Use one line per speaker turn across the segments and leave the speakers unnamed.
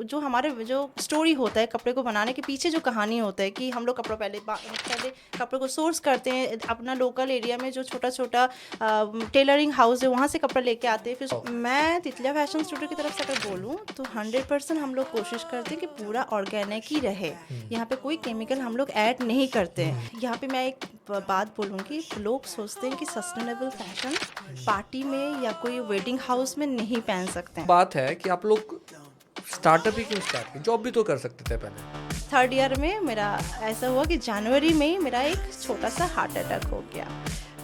जो हमारे जो स्टोरी होता है कपड़े को बनाने के पीछे, जो कहानी होता है कि हम लोग कपड़ा पहले कपड़े को सोर्स करते हैं अपना लोकल एरिया में, जो छोटा छोटा टेलरिंग हाउस है वहाँ से कपड़ा लेके आते हैं। फिर मैं तितलिया फैशन स्टूडियो की तरफ से अगर बोलूँ तो 100% हम लोग कोशिश करते हैं कि पूरा ऑर्गेनिक ही रहे। यहाँ पे कोई केमिकल हम लोग ऐड नहीं करते हैं। यहाँ पे मैं एक बात बोलूँगी, लोग सोचते हैं कि सस्टेनेबल फैशन पार्टी में या कोई वेडिंग हाउस में नहीं पहन सकते हैं।
बात है कि आप लोग स्टार्टअप ही क्यों स्टार्ट किया? जॉब भी तो कर सकते थे पहले।
3rd ईयर में मेरा ऐसा हुआ कि जनवरी में मेरा एक छोटा सा हार्ट अटैक हो गया।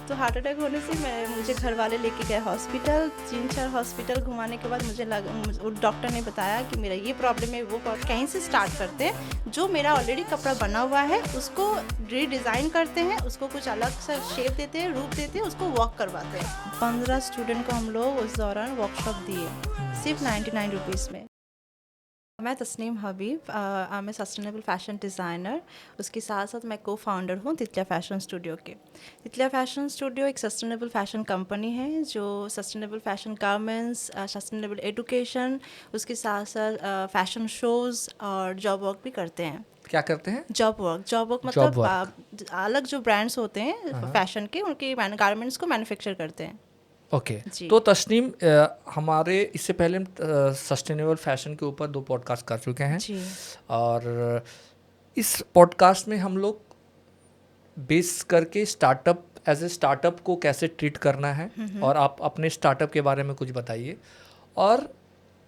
तो हार्ट अटैक होने से मुझे घर वाले लेके गए हॉस्पिटल। 3-4 हॉस्पिटल घुमाने के बाद मुझे डॉक्टर ने बताया कि मेरा ये प्रॉब्लम है, वो प्रॉब्लम। कहीं से स्टार्ट करते हैं, जो मेरा ऑलरेडी कपड़ा बना हुआ है उसको रीडिज़ाइन करते हैं, उसको कुछ अलग सा शेप देते हैं, रूप देते हैं, उसको वॉक करवाते हैं। 15 स्टूडेंट को हम लोग उस दौरान वर्कशॉप दिए, सिर्फ 99 रुपीज़ में। मैं तस्नीम हबीब, मैं सस्टेनेबल फ़ैशन डिज़ाइनर, उसके साथ साथ मैं को फाउंडर हूँ तितलिया फ़ैशन स्टूडियो के। तितलिया फ़ैशन स्टूडियो एक सस्टेनेबल फ़ैशन कंपनी है जो sustainable fashion garments, sustainable education, उसके साथ साथ फ़ैशन शोज़ और जॉब वर्क भी करते हैं।
क्या करते हैं?
जॉब वर्क मतलब अलग जो ब्रांड्स होते हैं फ़ैशन के, उनके गारमेंट्स को मैन्युफैक्चर करते हैं।
ओके तो तस्नीम, हमारे इससे पहले हम सस्टेनेबल फैशन के ऊपर 2 पॉडकास्ट कर चुके हैं
जी।
और इस पॉडकास्ट में हम लोग बेस करके स्टार्टअप, एज ए स्टार्टअप को कैसे ट्रीट करना है, और आप अपने स्टार्टअप के बारे में कुछ बताइए। और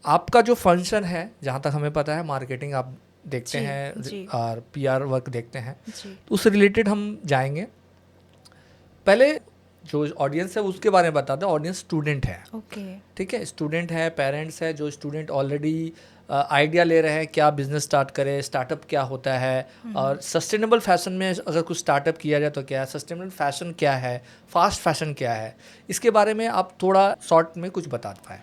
आपका जो फंक्शन है, जहाँ तक हमें पता है मार्केटिंग आप देखते हैं और PR वर्क देखते हैं, तो उससे रिलेटेड हम जाएंगे। पहले जो ऑडियंस है उसके बारे में बता दें। ऑडियंस स्टूडेंट है, ठीक है, स्टूडेंट है, पेरेंट्स है, जो स्टूडेंट ऑलरेडी आइडिया ले रहे हैं क्या बिजनेस स्टार्ट करें, स्टार्टअप क्या होता है, और सस्टेनेबल फैशन में अगर कुछ स्टार्टअप किया जाए तो क्या है, सस्टेनेबल फैशन क्या है, फास्ट फैशन क्या है, इसके बारे में आप थोड़ा शॉर्ट में कुछ बता पाएँ।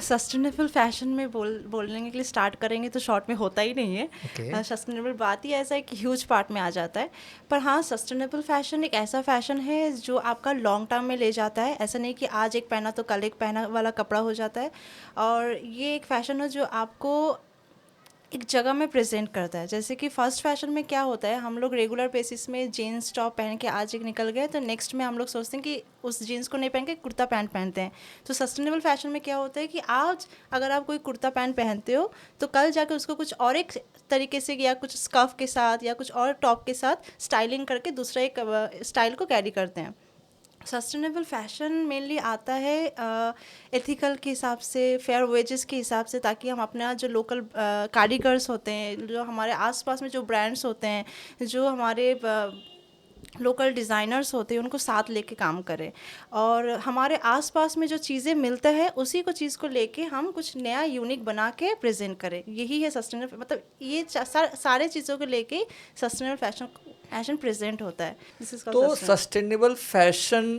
सस्टेनेबल फैशन में बोलने के लिए स्टार्ट करेंगे तो शॉर्ट में होता ही नहीं है। सस्टेनेबल बात ही ऐसा है कि ह्यूज पार्ट में आ जाता है। पर हाँ, सस्टेनेबल फैशन एक ऐसा फैशन है जो आपका लॉन्ग टर्म में ले जाता है। ऐसा नहीं कि आज एक पहना तो कल एक पहना वाला कपड़ा हो जाता है। और ये एक फैशन है जो आपको एक जगह में प्रेजेंट करता है। जैसे कि फर्स्ट फैशन में क्या होता है, हम लोग रेगुलर बेसिस में जीन्स टॉप पहन के आज एक निकल गए, तो नेक्स्ट में हम लोग सोचते हैं कि उस जीन्स को नहीं पहन के कुर्ता पैंट पहनते हैं। तो सस्टेनेबल फैशन में क्या होता है कि आज अगर आप कोई कुर्ता पैंट पहनते हो तो कल जाकर उसको कुछ और एक तरीके से, या कुछ स्कर्फ के साथ या कुछ और टॉप के साथ स्टाइलिंग करके दूसरा एक स्टाइल को कैरी करते हैं। सस्टेनेबल फैशन मेनली आता है एथिकल के हिसाब से, फेयर वेजेस के हिसाब से, ताकि हम अपना जो लोकल कारीगर्स होते हैं, जो हमारे आसपास में जो ब्रांड्स होते हैं, जो हमारे लोकल डिज़ाइनर्स होते हैं, उनको साथ लेके काम करें। और हमारे आसपास में जो चीज़ें मिलता है उसी को चीज़ को लेके हम कुछ नया यूनिक बना के प्रेजेंट करें। यही है सस्टेनेबल, मतलब ये सारे चीज़ों को लेके सस्टेनेबल फैशन प्रेजेंट होता है।
तो सस्टेनेबल फैशन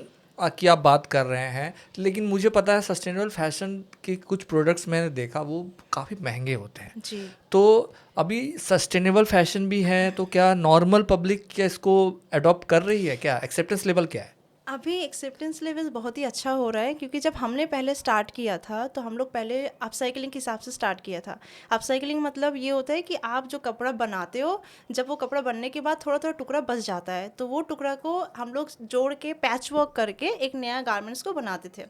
की आप बात कर रहे हैं, लेकिन मुझे पता है सस्टेनेबल फैशन के कुछ प्रोडक्ट्स मैंने देखा वो काफ़ी महंगे होते हैं
जी।
तो अभी सस्टेनेबल फैशन भी है, तो क्या नॉर्मल पब्लिक क्या इसको अडॉप्ट कर रही है? क्या एक्सेप्टेंस लेवल क्या है?
अभी एक्सेप्टेंस लेवल बहुत ही अच्छा हो रहा है, क्योंकि जब हमने पहले स्टार्ट किया था तो हम लोग पहले अपसाइक्लिंग के हिसाब से स्टार्ट किया था। अपसाइक्लिंग मतलब ये होता है कि आप जो कपड़ा बनाते हो, जब वो कपड़ा बनने के बाद थोड़ा थोड़ा टुकड़ा बच जाता है, तो वो टुकड़ा को हम लोग जोड़ के पैच वर्क करके एक नया गारमेंट्स को बनाते थे।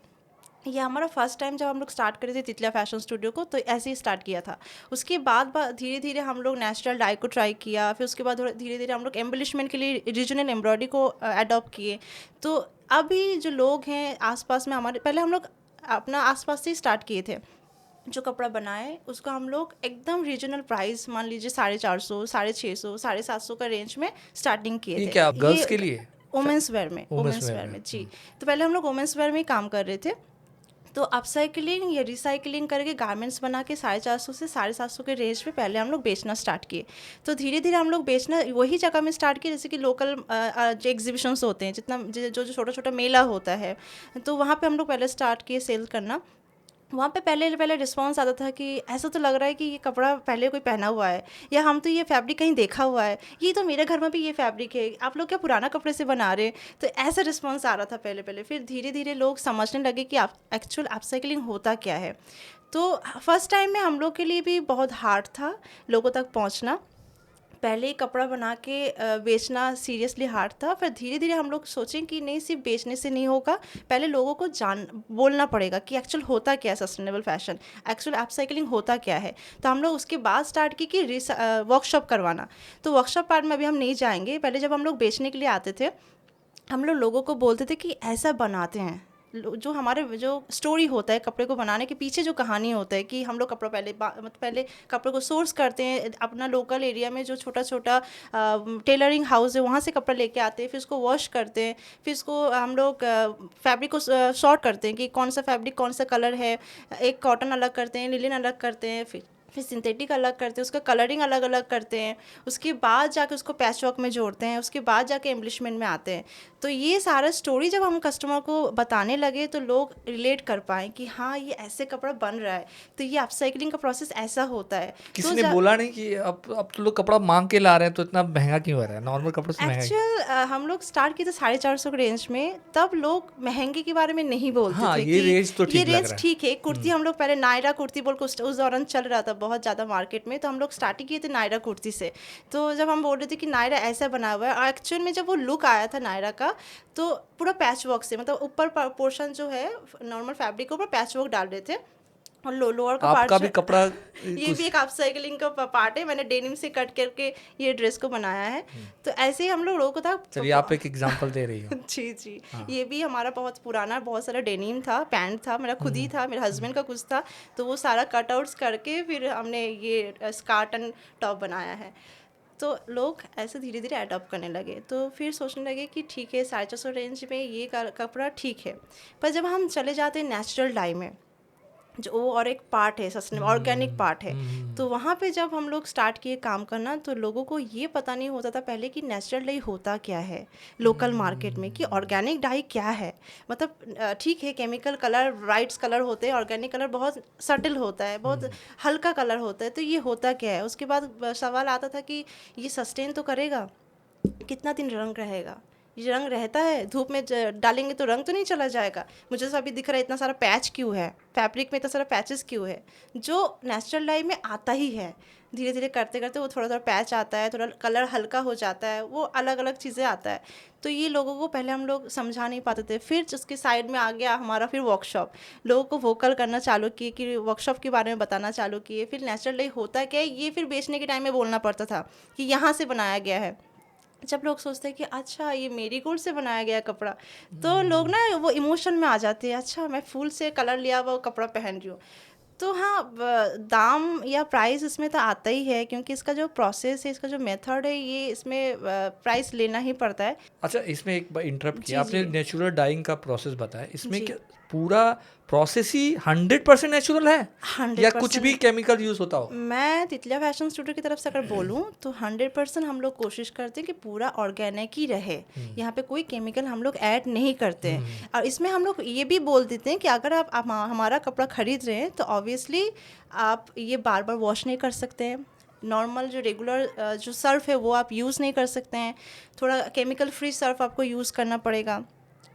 ये हमारा फर्स्ट टाइम जब हम लोग स्टार्ट करे थे तितलिया फैशन स्टूडियो को, तो ऐसे ही स्टार्ट किया था। उसके बाद धीरे धीरे हम लोग नेचुरल डाई को ट्राई किया, फिर उसके बाद धीरे धीरे हम लोग एम्बलिशमेंट के लिए रीजनल एम्ब्रॉयडरी को अडॉप्ट किए। तो अभी जो लोग हैं आसपास में हमारे, पहले हम लोग अपना आसपास से ही स्टार्ट किए थे। जो कपड़ा बनाए उसको हम लोग एकदम रीजनल प्राइस, मान लीजिए 450, 650, 750 का रेंज में स्टार्टिंग किए थे।
क्या गर्ल्स के लिए?
वुमेंस वेयर में जी। तो पहले हम लोग वुमेंस वेयर में ही काम कर रहे थे। तो अपसाइक्लिंग या रिसाइकलिंग करके गारमेंट्स बना के 450 से 750 के रेंज में पहले हम लोग बेचना स्टार्ट किए। तो धीरे धीरे हम लोग बेचना वही जगह में स्टार्ट किए जैसे कि लोकल जो एग्जीबिशंस होते हैं, जितना जो छोटा छोटा मेला होता है, तो वहाँ पे हम लोग पहले स्टार्ट किए सेल करना। वहाँ पे पहले रिस्पांस आता था कि ऐसा तो लग रहा है कि ये कपड़ा पहले कोई पहना हुआ है, या हम तो ये फैब्रिक कहीं देखा हुआ है, ये तो मेरे घर में भी ये फैब्रिक है, आप लोग क्या पुराना कपड़े से बना रहे हैं। तो ऐसा रिस्पांस आ रहा था पहले। फिर धीरे धीरे लोग समझने लगे कि एक्चुअल अपसाइक्लिंग होता क्या है। तो फर्स्ट टाइम में हम लोग के लिए भी बहुत हार्ड था लोगों तक पहुंचना। पहले ही कपड़ा बना के बेचना सीरियसली हार्ड था, फिर धीरे धीरे हम लोग सोचें कि नहीं सिर्फ बेचने से नहीं होगा, पहले लोगों को बोलना पड़ेगा कि एक्चुअल होता क्या है सस्टेनेबल फैशन, एक्चुअल अपसाइकलिंग होता क्या है। तो हम लोग उसके बाद स्टार्ट की कि वर्कशॉप करवाना। तो वर्कशॉप पार्ट में अभी हम नहीं जाएंगे। पहले जब हम लोग बेचने के लिए आते थे, हम लोग लोगों को बोलते थे कि ऐसा बनाते हैं। जो हमारे जो स्टोरी होता है कपड़े को बनाने के पीछे, जो कहानी होता है कि हम लोग कपड़ा पहले कपड़े को सोर्स करते हैं अपना लोकल एरिया में, जो छोटा छोटा टेलरिंग हाउस है वहाँ से कपड़ा लेके आते हैं, फिर उसको वॉश करते हैं, फिर उसको हम लोग फैब्रिक को सॉर्ट करते हैं कि कौन सा फैब्रिक कौन सा कलर है, एक कॉटन अलग करते हैं, लिनन अलग करते हैं, फिर सिंथेटिक अलग करते हैं, उसका कलरिंग अलग अलग करते हैं, उसके बाद जाके उसको पैच वर्क में जोड़ते हैं, उसके बाद जाके एम्बलिशमेंट में आते हैं। तो ये सारा स्टोरी जब हम कस्टमर को बताने लगे तो लोग रिलेट कर पाएँ कि हाँ ये ऐसे कपड़ा बन रहा है, तो ये अपसाइकलिंग का प्रोसेस ऐसा होता है।
किसी ने बोला नहीं कि अब तो लोग कपड़ा मांग के ला रहे हैं तो इतना महंगा क्यों हो रहा है, नॉर्मल कपड़ों से महंगा?
एक्चुअल हम लोग स्टार्ट किए थे 450 के रेंज में, तब लोग महंगे के बारे में नहीं बोलते
हाँ,
थे
ये
कि
रेंज तो
ये
ठीक लग
रेंज
रहा है।
ठीक है। कुर्ती हम लोग पहले नायरा कुर्ती बोल के उस दौरान चल रहा था बहुत ज़्यादा मार्केट में, तो हम लोग स्टार्टिंग किए थे नायरा कुर्ती से। तो जब हम बोल रहे थे कि नायरा ऐसा बना हुआ है, और एक्चुअल में जब वो लुक आया था नायरा का, तो पूरा पैच वर्क से, मतलब ऊपर पोर्शन जो है नॉर्मल फैब्रिक के ऊपर पैच वर्क डाल रहे थे, और लोअर का
आपका
पार्ट
भी कपड़ा
ये भी एक अपसाइकलिंग का पार्ट है। मैंने डेनिम से कट करके ये ड्रेस को बनाया है। तो ऐसे ही हम लोगों को था।
चलिए आप एक एग्जांपल दे रही हो।
जी जी। ये भी हमारा बहुत पुराना, बहुत सारा डेनिम था, पैंट था, मेरा खुद ही था, मेरे हस्बैंड का कुछ था, तो वो सारा कटआउट्स करके फिर हमने ये स्कर्ट एंड टॉप बनाया है। तो लोग ऐसे धीरे धीरे अडॉप्ट करने लगे। तो फिर सोचने लगे कि ठीक है 450 रेंज में ये कपड़ा ठीक है। पर जब हम चले जाते हैं नेचुरल डाई में, जो वो और एक पार्ट है सस्टेनेबल ऑर्गेनिक पार्ट है, तो वहाँ पे जब हम लोग स्टार्ट किए काम करना, तो लोगों को ये पता नहीं होता था पहले कि नेचुरल डाई होता क्या है लोकल मार्केट में, कि ऑर्गेनिक डाई क्या है। मतलब ठीक है केमिकल कलर ब्राइट्स कलर होते हैं, ऑर्गेनिक कलर बहुत सटल होता है, बहुत हल्का कलर होता है, तो ये होता क्या है। उसके बाद सवाल आता था कि ये सस्टेन तो करेगा, कितना दिन रंग रहेगा, ये रंग रहता है, धूप में डालेंगे तो रंग तो नहीं चला जाएगा, मुझे तो अभी दिख रहा है इतना सारा पैच क्यों है, फैब्रिक में इतना सारा पैचेस क्यों है, जो नेचुरल डाई में आता ही है। धीरे धीरे करते करते वो थोड़ा थोड़ा पैच आता है, थोड़ा कलर हल्का हो जाता है, वो अलग अलग चीज़ें आता है। तो ये लोगों को पहले हम लोग समझा नहीं पाते थे। फिर उसके साइड में आ गया हमारा फिर वर्कशॉप, लोगों को वोकल करना चालू किए कि वर्कशॉप के बारे में बताना चालू किए। फिर नेचुरल डाई होता क्या है ये फिर बेचने के टाइम में बोलना पड़ता था कि यहाँ से बनाया गया है। जब लोग सोचते हैं कि अच्छा ये मेरीगोल्ड से बनाया गया कपड़ा, तो लोग ना वो इमोशन में आ जाते हैं, अच्छा मैं फूल से कलर लिया हुआ कपड़ा पहन रही हूँ। तो हाँ दाम या प्राइस इसमें तो आता ही है, क्योंकि इसका जो प्रोसेस है, इसका जो मेथड है, ये इसमें प्राइस लेना ही पड़ता है।
अच्छा, इसमें एक बार इंटरप्ट किया,
जी
आपने
जी
नेचुरल डाइंग का प्रोसेस बताया, इसमें
जी।
क्या पूरा प्रोसेस ही 100% नेचुरल है या कुछ
100%
भी केमिकल यूज होता हो?
मैं तितलिया फैशन स्टूडियो की तरफ से अगर बोलूँ तो 100% हम लोग कोशिश करते हैं कि पूरा ऑर्गेनिक ही रहे। यहाँ पे कोई केमिकल हम लोग ऐड नहीं करते हैं। और इसमें हम लोग ये भी बोल देते हैं कि अगर आप हमारा कपड़ा खरीद रहे हैं तो ऑब्वियसली आप ये बार बार वॉश नहीं कर सकते हैं, नॉर्मल जो रेगुलर जो सर्फ है वो आप यूज़ नहीं कर सकते हैं, थोड़ा केमिकल फ्री सर्फ आपको यूज़ करना पड़ेगा,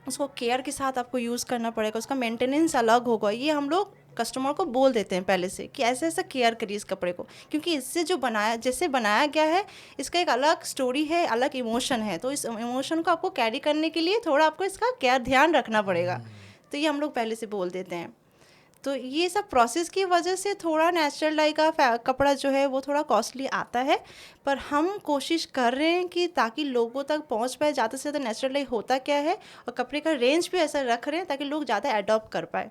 उसको केयर के साथ आपको यूज़ करना पड़ेगा, उसका मेंटेनेंस अलग होगा। ये हम लोग कस्टमर को बोल देते हैं पहले से कि ऐसे ऐसा केयर करिए इस कपड़े को, क्योंकि इससे जो जैसे बनाया गया है इसका एक अलग स्टोरी है, अलग इमोशन है, तो इस इमोशन को आपको कैरी करने के लिए थोड़ा आपको इसका केयर ध्यान रखना पड़ेगा। तो ये हम लोग पहले से बोल देते हैं। तो ये सब प्रोसेस की वजह से थोड़ा नेचुरल डाई का कपड़ा जो है वो थोड़ा कॉस्टली आता है, पर हम कोशिश कर रहे हैं कि ताकि लोगों तक पहुंच पाए ज़्यादा से ज़्यादा नेचुरल डाई होता क्या है, और कपड़े का रेंज भी ऐसा रख रहे हैं ताकि लोग ज़्यादा अडॉप्ट कर पाए।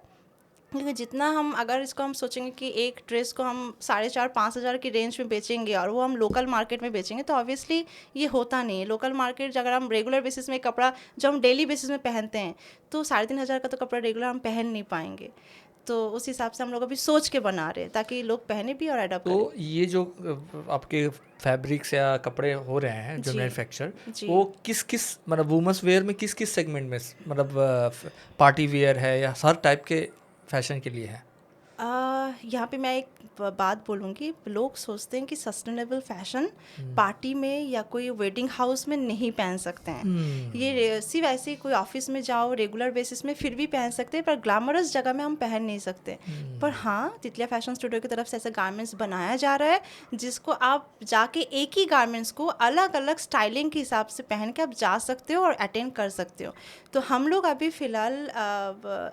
क्योंकि जितना हम अगर इसको हम सोचेंगे कि एक ड्रेस को हम 4,500-5,000 की रेंज में बेचेंगे और वो हम लोकल मार्केट में बेचेंगे, तो ऑब्वियसली ये होता नहीं है। लोकल मार्केट अगर हम रेगुलर बेसिस में कपड़ा जो हम डेली बेसिस में पहनते हैं, तो 3,500 का तो कपड़ा रेगुलर हम पहन नहीं पाएंगे। तो उस हिसाब से हम लोग अभी सोच के बना रहे हैं ताकि लोग पहने भी और अडॉप्ट करें।
तो ये जो आपके फैब्रिक्स या कपड़े हो रहे हैं जो
जी
मैन्युफैक्चर,
जी।
वो किस किस मतलब वुमेन्स वेयर में किस किस सेगमेंट में, मतलब पार्टी वेयर है या हर टाइप के फैशन के लिए है?
यहाँ पे मैं एक बात बोलूँगी, लोग सोचते हैं कि सस्टेनेबल फैशन पार्टी में या कोई वेडिंग हाउस में नहीं पहन सकते हैं। ये सिर्फ ऐसे ही कोई ऑफिस में जाओ रेगुलर बेसिस में फिर भी पहन सकते हैं, पर ग्लैमरस जगह में हम पहन नहीं सकते। पर हाँ, तितलिया फैशन स्टूडियो की तरफ से ऐसा गारमेंट्स बनाया जा रहा है जिसको आप जाके एक ही गारमेंट्स को अलग अलग स्टाइलिंग के हिसाब से पहन के आप जा सकते हो और अटेंड कर सकते हो। तो हम लोग अभी फ़िलहाल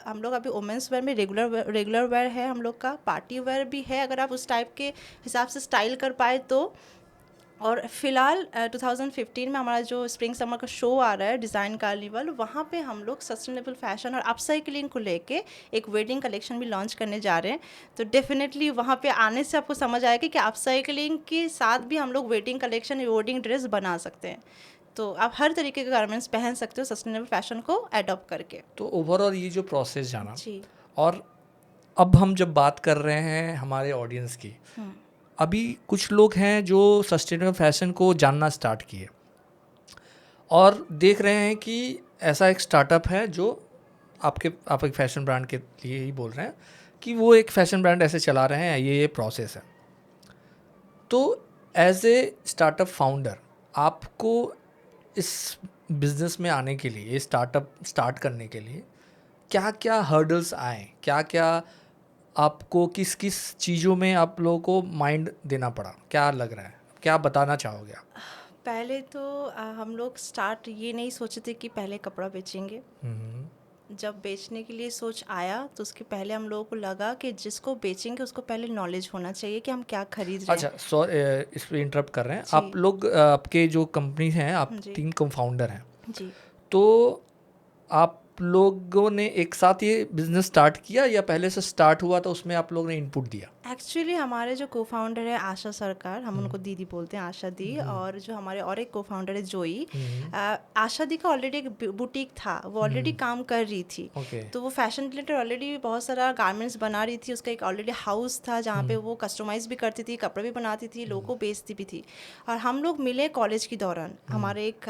हम लोग अभी वुमेंस वेयर में रेगुलर वेयर है, हम लोग का पार्टी वेयर भी है अगर आप उस टाइप के हिसाब से स्टाइल कर पाए तो। और फिलहाल 2015 में हमारा जो स्प्रिंग समर का शो आ रहा है डिज़ाइन कार्निवल, वहाँ पे हम लोग सस्टेनेबल फैशन और अपसाइक्लिंग को लेके एक वेडिंग कलेक्शन भी लॉन्च करने जा रहे हैं। तो डेफिनेटली वहाँ पे आने से आपको समझ आएगा कि अपसाइक्लिंग के साथ भी हम लोग वेडिंग कलेक्शन वेडिंग ड्रेस बना सकते हैं। तो आप हर तरीके के गारमेंट्स पहन सकते हो सस्टेनेबल फैशन को एडॉप्ट करके।
तो ओवरऑल ये जो प्रोसेस जाना
जी।
और अब हम जब बात कर रहे हैं हमारे ऑडियंस की, अभी कुछ लोग हैं जो सस्टेनेबल फैशन को जानना स्टार्ट किए और देख रहे हैं कि ऐसा एक स्टार्टअप है जो आप एक फैशन ब्रांड के लिए ही बोल रहे हैं कि वो एक फैशन ब्रांड ऐसे चला रहे हैं, ये प्रोसेस है। तो एज ए स्टार्टअप फाउंडर आपको इस बिज़नेस में आने के लिए, ये स्टार्टअप स्टार्ट करने के लिए क्या क्या हर्डल्स आए, क्या क्या आपको किस किस चीज़ों में आप लोगों को माइंड देना पड़ा, क्या लग रहा है, क्या बताना चाहोगे आप?
पहले तो हम लोग स्टार्ट ये नहीं सोचे थे कि पहले कपड़ा बेचेंगे। जब बेचने के लिए सोच आया तो उसके पहले हम लोगों को लगा कि जिसको बेचेंगे उसको पहले नॉलेज होना चाहिए कि हम क्या खरीद रहे हैं।
अच्छा, सॉरी इस पर इंटरप्ट कर रहे हैं। आप लोग आपके जो कंपनी हैं, आप 3 co-founder हैं
जी।
तो आप लोगों ने एक साथ ये बिजनेस स्टार्ट किया या पहले से स्टार्ट हुआ तो उसमें आप लोगों ने इनपुट दिया?
एक्चुअली हमारे जो को फाउंडर है आशा सरकार, हम उनको दीदी बोलते हैं, आशा दी, और जो हमारे और एक को फाउंडर है जोई। आशा दी का ऑलरेडी एक बुटीक था, वो ऑलरेडी काम कर रही थी। तो वो फैशन रिलेटेड ऑलरेडी बहुत सारा गारमेंट्स बना रही थी, उसका एक ऑलरेडी हाउस था जहाँ पे वो कस्टमाइज भी करती थी, कपड़े भी बनाती थी, लोगों को बेचती भी थी। और हम लोग मिले कॉलेज के दौरान, हमारे एक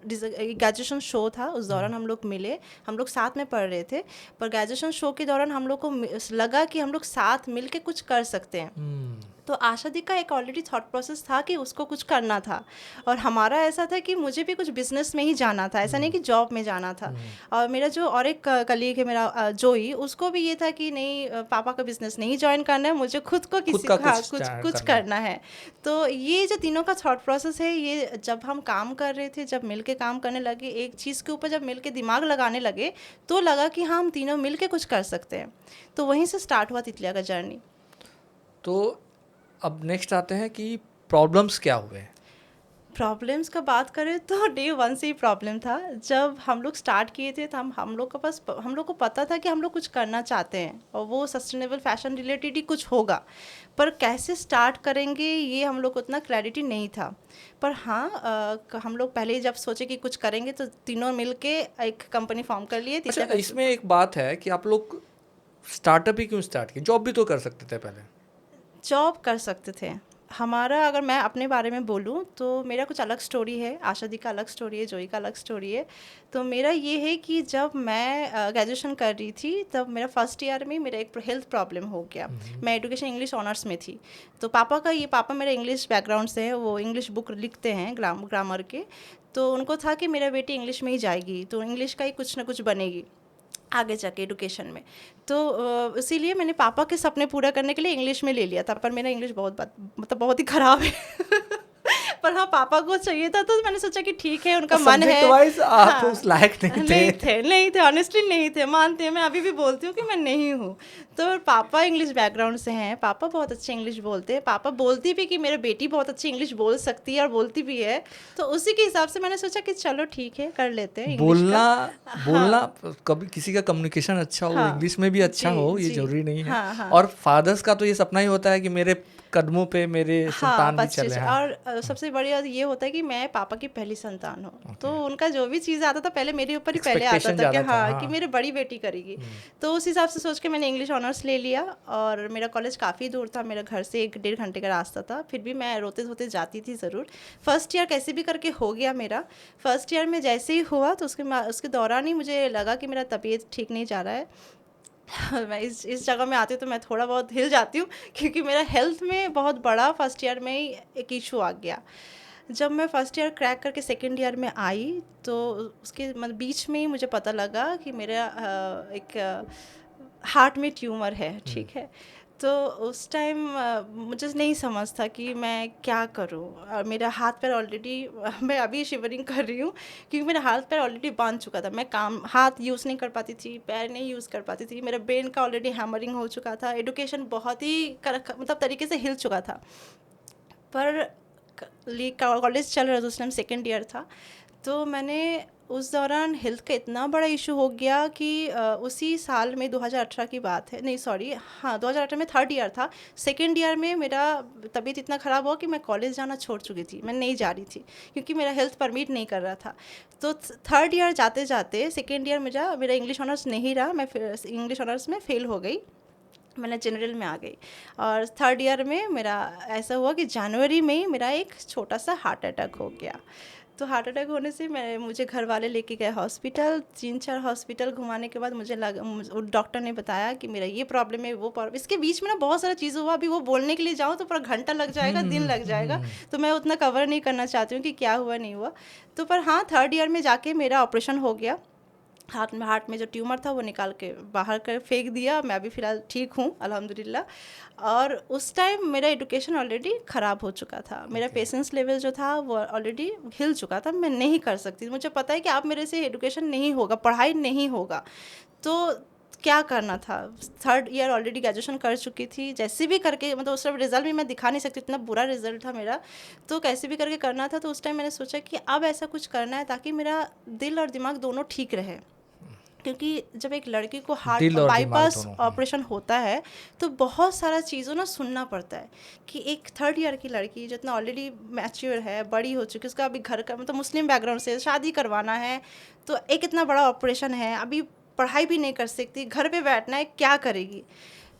ग्रेजुएशन शो था, उस दौरान हम लोग मिले, हम लोग साथ में पढ़ रहे थे। पर ग्रेजुएशन शो के दौरान हम लोग को लगा कि हम लोग साथ मिल के कुछ कर सकते हैं। तो आशा दी का एक ऑलरेडी थॉट प्रोसेस था कि उसको कुछ करना था, और हमारा ऐसा था कि मुझे भी कुछ बिजनेस में ही जाना था, ऐसा नहीं कि जॉब में जाना था। और मेरा जो और एक कलीग है मेरा जोई, उसको भी ये था कि नहीं पापा का बिजनेस नहीं ज्वाइन करना है, मुझे खुद को किसी का कुछ करना है। तो ये जो तीनों का थॉट प्रोसेस है, ये जब हम काम कर रहे थे, जब मिल के काम करने लगे, एक चीज़ के ऊपर जब मिल के दिमाग लगाने लगे तो लगा कि हाँ हम तीनों मिल के कुछ कर सकते हैं। तो वहीं से स्टार्ट हुआ तितलिया का जर्नी।
तो अब नेक्स्ट आते हैं कि प्रॉब्लम्स क्या हुए?
प्रॉब्लम्स का बात करें तो डे 1 से ही प्रॉब्लम था। जब हम लोग स्टार्ट किए थे तो हम लोग को पता था कि हम लोग कुछ करना चाहते हैं और वो सस्टेनेबल फैशन रिलेटेड ही कुछ होगा, पर कैसे स्टार्ट करेंगे ये हम लोग को उतना क्लैरिटी नहीं था। पर हाँ, हम लोग पहले ही जब सोचे कि कुछ करेंगे तो तीनों मिलके एक कंपनी फॉर्म कर लिए।
अच्छा, इसमें एक बात है कि आप लोग स्टार्टअप ही क्यों स्टार्ट किए? जॉब भी तो कर सकते थे पहले।
जॉब कर सकते थे। हमारा, अगर मैं अपने बारे में बोलूँ तो मेरा कुछ अलग स्टोरी है, आशा दी का अलग स्टोरी है, जोई का अलग स्टोरी है। तो मेरा ये है कि जब मैं ग्रेजुएशन कर रही थी तब मेरा फर्स्ट ईयर में मेरा एक हेल्थ प्रॉब्लम हो गया। मैं एजुकेशन इंग्लिश ऑनर्स में थी, तो पापा मेरे इंग्लिश बैकग्राउंड से हैं, वो इंग्लिश बुक लिखते हैं ग्रामर के। तो उनको था कि मेरा बेटी इंग्लिश में ही जाएगी तो इंग्लिश का ही कुछ ना कुछ बनेगी आगे जाके एडुकेशन में। तो इसीलिए मैंने पापा के सपने पूरा करने के लिए इंग्लिश में ले लिया था, पर मेरा इंग्लिश बहुत ही ख़राब है पर हाँ पापा को चाहिए था तो मैंने सोचा कि ठीक है, उनका मन है।
आप हाँ, उस लायक
नहीं थे ऑनेस्टली नहीं थे, मानते हैं, मैं अभी भी बोलती हूँ कि मैं नहीं हूँ। तो पापा इंग्लिश बैकग्राउंड से हैं, पापा बहुत अच्छे इंग्लिश बोलते हैं, पापा बोलती भी कि मेरी बेटी बहुत अच्छी इंग्लिश बोल सकती है और बोलती भी है। तो उसी के हिसाब से मैंने सोचा कि चलो ठीक है कर लेते हैं।
बोलना कभी किसी का कम्युनिकेशन अच्छा हो, इंग्लिश में भी अच्छा हो, ये जरूरी नहीं है। और फादर्स का तो ये सपना ही होता है कि मेरे कदमों पे मेरे संतान भी चले।
और सबसे बढ़िया ये होता है कि मैं पापा की पहली संतान हूँ, तो उनका जो भी चीज़ आता था पहले मेरे ऊपर ही पहले आता था कि हाँ कि मेरी बड़ी बेटी करेगी। तो उस हिसाब से सोच के मैंने इंग्लिश ऑनर्स ले लिया, और मेरा कॉलेज काफ़ी दूर था, मेरे घर से 1-1.5 घंटे का रास्ता था, फिर भी मैं रोते धोते जाती थी ज़रूर। फर्स्ट ईयर कैसे भी करके हो गया मेरा। फर्स्ट ईयर में जैसे ही हुआ तो उसके दौरान ही मुझे लगा कि मेरा तबीयत ठीक नहीं जा रहा है। मैं इस जगह में आती हूँ तो मैं थोड़ा बहुत हिल जाती हूँ, क्योंकि मेरा हेल्थ में बहुत बड़ा फर्स्ट ईयर में ही एक इशू आ गया। जब मैं फर्स्ट ईयर क्रैक करके सेकेंड ईयर में आई तो उसके मतलब बीच में ही मुझे पता लगा कि मेरा एक हार्ट में ट्यूमर है, ठीक है। तो उस टाइम मुझे नहीं समझ था कि मैं क्या करूं, और मेरा हाथ पैर ऑलरेडी मैं अभी शिवरिंग कर रही हूँ, क्योंकि मेरा हाथ पैर ऑलरेडी बांध चुका था। मैं काम हाथ यूज़ नहीं कर पाती थी, पैर नहीं यूज़ कर पाती थी, मेरा ब्रेन का ऑलरेडी हैमरिंग हो चुका था, एडुकेशन बहुत ही मतलब तरीके से हिल चुका था। पर कॉलेज चल रहा था उस टाइम, सेकेंड ईयर था। तो मैंने उस दौरान हेल्थ का इतना बड़ा इशू हो गया कि उसी साल में 2018 की बात है, नहीं सॉरी, हाँ 2018 में थर्ड ईयर था। सेकेंड ईयर में मेरा तबीयत इतना ख़राब हुआ कि मैं कॉलेज जाना छोड़ चुकी थी, मैं नहीं जा रही थी क्योंकि मेरा हेल्थ परमिट नहीं कर रहा था। तो थर्ड ईयर जाते जाते सेकेंड ईयर मेरा इंग्लिश ऑनर्स नहीं रहा, मैं फिर इंग्लिश ऑनर्स में फ़ेल हो गई, मैंने जनरल में आ गई। और थर्ड ईयर में मेरा ऐसा हुआ कि जनवरी में ही मेरा एक छोटा सा हार्ट अटैक हो गया। तो हार्ट अटैक होने से मुझे घर वाले लेके गए हॉस्पिटल, 3-4 हॉस्पिटल घुमाने के बाद मुझे लगा, डॉक्टर ने बताया कि मेरा ये प्रॉब्लम है, वो प्रॉब्लम। इसके बीच में ना बहुत सारा चीज़ हुआ, अभी वो बोलने के लिए जाऊँ तो पूरा घंटा लग जाएगा, दिन लग जाएगा, तो मैं उतना कवर नहीं करना चाहती हूँ कि क्या हुआ नहीं हुआ। तो पर हाँ, थर्ड ईयर में जाके मेरा ऑपरेशन हो गया। हार्ट में जो ट्यूमर था वो निकाल के बाहर कर फेंक दिया। मैं अभी फ़िलहाल ठीक हूँ अल्हम्दुलिल्लाह। और उस टाइम मेरा एडुकेशन ऑलरेडी ख़राब हो चुका था, मेरा पेशेंस लेवल जो था वो ऑलरेडी हिल चुका था, मैं नहीं कर सकती। मुझे पता है कि आप मेरे से एडुकेशन नहीं होगा, पढ़ाई नहीं होगा, तो क्या करना था। थर्ड ईयर ऑलरेडी ग्रेजुएशन कर चुकी थी, जैसे भी करके, मतलब उस टाइम रिजल्ट भी मैं दिखा नहीं सकती, इतना बुरा रिजल्ट था मेरा, तो कैसे भी करके करना था। तो उस टाइम मैंने सोचा कि अब ऐसा कुछ करना है ताकि मेरा दिल और दिमाग दोनों ठीक रहे, क्योंकि जब एक लड़की को हार्ट
दिल और दिमाग
बाईपास
दोनों।
ऑपरेशन होता है तो बहुत सारा चीज़ों ना सुनना पड़ता है कि एक थर्ड ईयर की लड़की जितना ऑलरेडी मैच्योर है, बड़ी हो चुकी है, उसका अभी घर का मतलब मुस्लिम बैकग्राउंड से शादी करवाना है, तो एक इतना बड़ा ऑपरेशन है, अभी पढ़ाई भी नहीं कर सकती, घर पे बैठना है, क्या करेगी।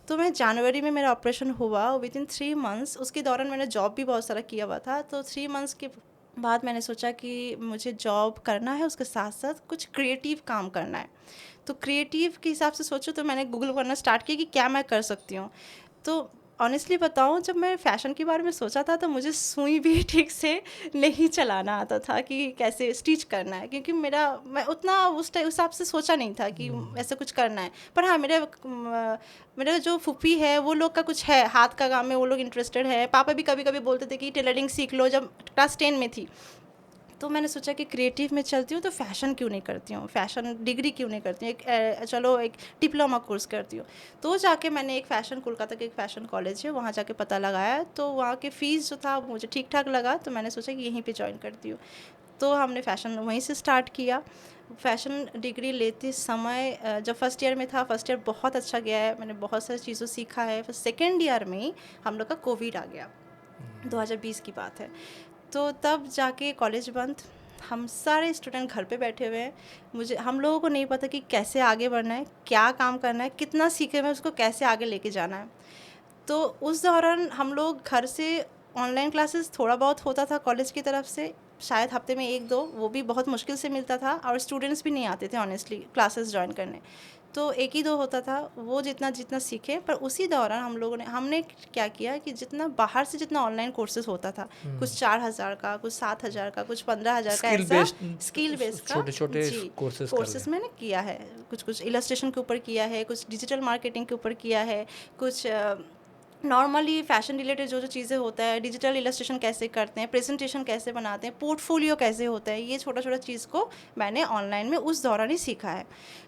तो मैं जनवरी में मेरा ऑपरेशन हुआ, विद इन 3 मंथ्स, उसके दौरान मैंने जॉब भी बहुत सारा किया हुआ था। तो 3 मंथ्स के बाद मैंने सोचा कि मुझे जॉब करना है, उसके साथ साथ कुछ क्रिएटिव काम करना है। तो क्रिएटिव के हिसाब से सोचो तो मैंने गूगल करना स्टार्ट किया कि क्या मैं कर सकती हूँ। तो ऑनेस्टली बताऊँ, जब मैं फ़ैशन के बारे में सोचा था तो मुझे सुई भी ठीक से नहीं चलाना आता था कि कैसे स्टिच करना है, क्योंकि मैं उतना उस हिसाब से सोचा नहीं था कि ऐसा कुछ करना है। पर हाँ, मेरा जो फूफी है वो लोग का कुछ है, हाथ का काम में वो लोग इंटरेस्टेड है। पापा भी कभी कभी बोलते थे कि टेलरिंग सीख लो, जब क्लास 10 में थी। तो मैंने सोचा कि क्रिएटिव में चलती हूँ तो फ़ैशन क्यों नहीं करती हूँ, फ़ैशन डिग्री क्यों नहीं करती हूँ, चलो एक डिप्लोमा कोर्स करती हूँ। तो जाके मैंने एक फ़ैशन, कोलकाता के एक फ़ैशन कॉलेज है, वहाँ जाके पता लगाया, तो वहाँ के फ़ीस जो था मुझे ठीक ठाक लगा, तो मैंने सोचा कि यहीं पे ज्वाइन करती हूँ। तो हमने फ़ैशन वहीं से स्टार्ट किया। फ़ैशन डिग्री लेते समय जब फर्स्ट ईयर में था, फर्स्ट ईयर बहुत अच्छा गया है, मैंने बहुत सारी चीज़ों सीखा है। फिर सेकेंड ईयर में ही हम लोग का कोविड आ गया, 2020 की बात है। तो तब जाके कॉलेज बंद, हम सारे स्टूडेंट घर पे बैठे हुए हैं। हम लोगों को नहीं पता कि कैसे आगे बढ़ना है, क्या काम करना है, कितना सीखे हुए उसको कैसे आगे लेके जाना है। तो उस दौरान हम लोग घर से ऑनलाइन क्लासेस थोड़ा बहुत होता था कॉलेज की तरफ से, शायद हफ्ते में 1-2, वो भी बहुत मुश्किल से मिलता था, और स्टूडेंट्स भी नहीं आते थे ऑनेस्टली क्लासेस ज्वाइन करने, तो 1 ही 2 होता था, वो जितना जितना सीखे। पर उसी दौरान हमने क्या किया कि जितना बाहर से जितना ऑनलाइन कोर्सेज होता था, कुछ 4,000 का, कुछ 7,000 का, कुछ 15,000 का, ऐसा स्किल बेस्ड का
छोटे छोटे
जी
कोर्सेज
मैंने किया है। कुछ इलस्ट्रेशन के ऊपर किया है, कुछ डिजिटल मार्केटिंग के ऊपर किया है, कुछ नॉर्मली फ़ैशन रिलेटेड जो चीज़ें होता है, डिजिटल इलस्ट्रेशन कैसे करते हैं, प्रेजेंटेशन कैसे बनाते हैं, पोर्टफोलियो कैसे होता है, ये छोटा छोटा चीज़ को मैंने ऑनलाइन में उस दौरान ही सीखा है।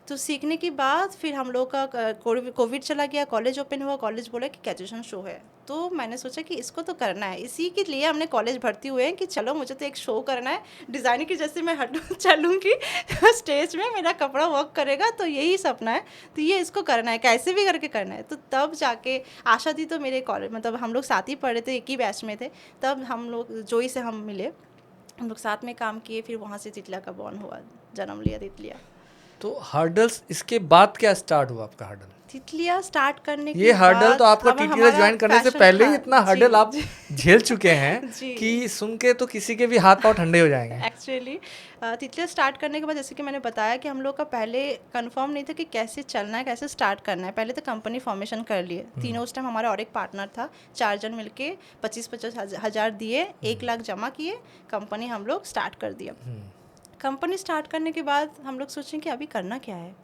तो सीखने के बाद फिर हम लोग का कोविड चला गया, कॉलेज ओपन हुआ, कॉलेज बोला कि ग्रेजुएशन शो है। तो मैंने सोचा कि इसको तो करना है, इसी के लिए हमने कॉलेज भर्ती हुए हैं कि चलो मुझे तो एक शो करना है, डिज़ाइनर की जैसे मैं चलूँगी स्टेज में, मेरा कपड़ा वर्क करेगा, तो यही सपना है, तो ये इसको करना है, कैसे भी करके करना है। तो तब जाके आशा दी, तो मेरे कॉलेज मतलब हम लोग साथ ही पढ़े थे, एक ही बैच में थे, तब हम लोग जोई से हम मिले, हम लोग साथ में काम किए, फिर वहाँ से तितलिया का बॉर्न हुआ, जन्म लिया तितलिया।
तो हर्डल्स, इसके बाद क्या स्टार्ट हुआ आपका हर्डल?
तितलिया स्टार्ट करने के
ये हर्डल
बाद
तो आपका
अब
तितलिया
हमारा
ज्वाइन करने से
passion
पहले ही
था।
इतना
जी,
हर्डल आप
जी।
झेल चुके हैं
जी।
कि सुन के तो किसी के भी हाथ पांव ठंडे हो जाएंगे।
एक्चुअली तितलिया स्टार्ट करने के बाद जैसे कि मैंने बताया कि हम लोग का पहले कंफर्म नहीं था कि कैसे चलना है, कैसे स्टार्ट करना है। पहले तो कंपनी फॉर्मेशन कर लिए तीनों, उस टाइम हमारा और एक पार्टनर था, 4 जन मिलके 25-25 हज़ार दिए, 1 लाख जमा किए, कंपनी हम लोग स्टार्ट कर दिया। कंपनी स्टार्ट करने के बाद हम लोग सोचें कि अभी करना क्या है।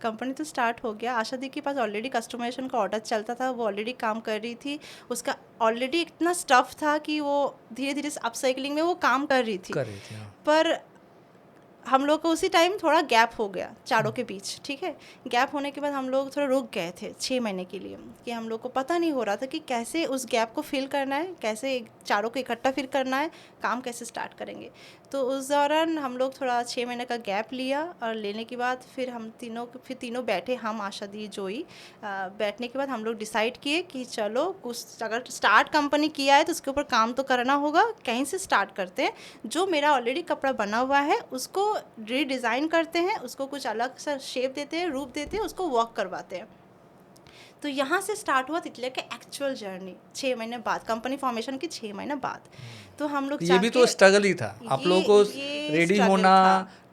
कंपनी तो स्टार्ट हो गया, आशा दी के पास ऑलरेडी कस्टमाइजेशन का ऑर्डर चलता था, वो ऑलरेडी काम कर रही थी, उसका ऑलरेडी इतना स्टफ था कि वो धीरे धीरे अपसाइकलिंग में वो काम कर रही थी।
हाँ।
पर हम लोग को उसी टाइम थोड़ा गैप हो गया चारों के बीच, ठीक है। गैप होने के बाद हम लोग थोड़ा रुक गए थे 6 महीने के लिए, कि हम लोग को पता नहीं हो रहा था कि कैसे उस गैप को फिल करना है, कैसे चारों को इकट्ठा फिल करना है, काम कैसे स्टार्ट करेंगे। तो उस दौरान हम लोग थोड़ा 6 महीने का गैप लिया, और लेने के बाद फिर हम तीनों बैठे, हम, आशा दी, जोई। बैठने के बाद हम लोग डिसाइड किए कि चलो कुछ अगर स्टार्ट कंपनी किया है तो उसके ऊपर काम तो करना होगा, कहीं से स्टार्ट करते हैं। जो मेरा ऑलरेडी कपड़ा बना हुआ है उसको रीडिज़ाइन करते हैं, उसको कुछ अलग सा शेप देते हैं, रूप देते हैं, उसको वॉक करवाते हैं। तो यहाँ से स्टार्ट हुआ तितलिया के एक्चुअल जर्नी 6 महीने बाद, कंपनी फॉर्मेशन के 6 महीने बाद। तो हम लोग
ये भी तो स्ट्रगल ही था आप लोगों को, रेडी होना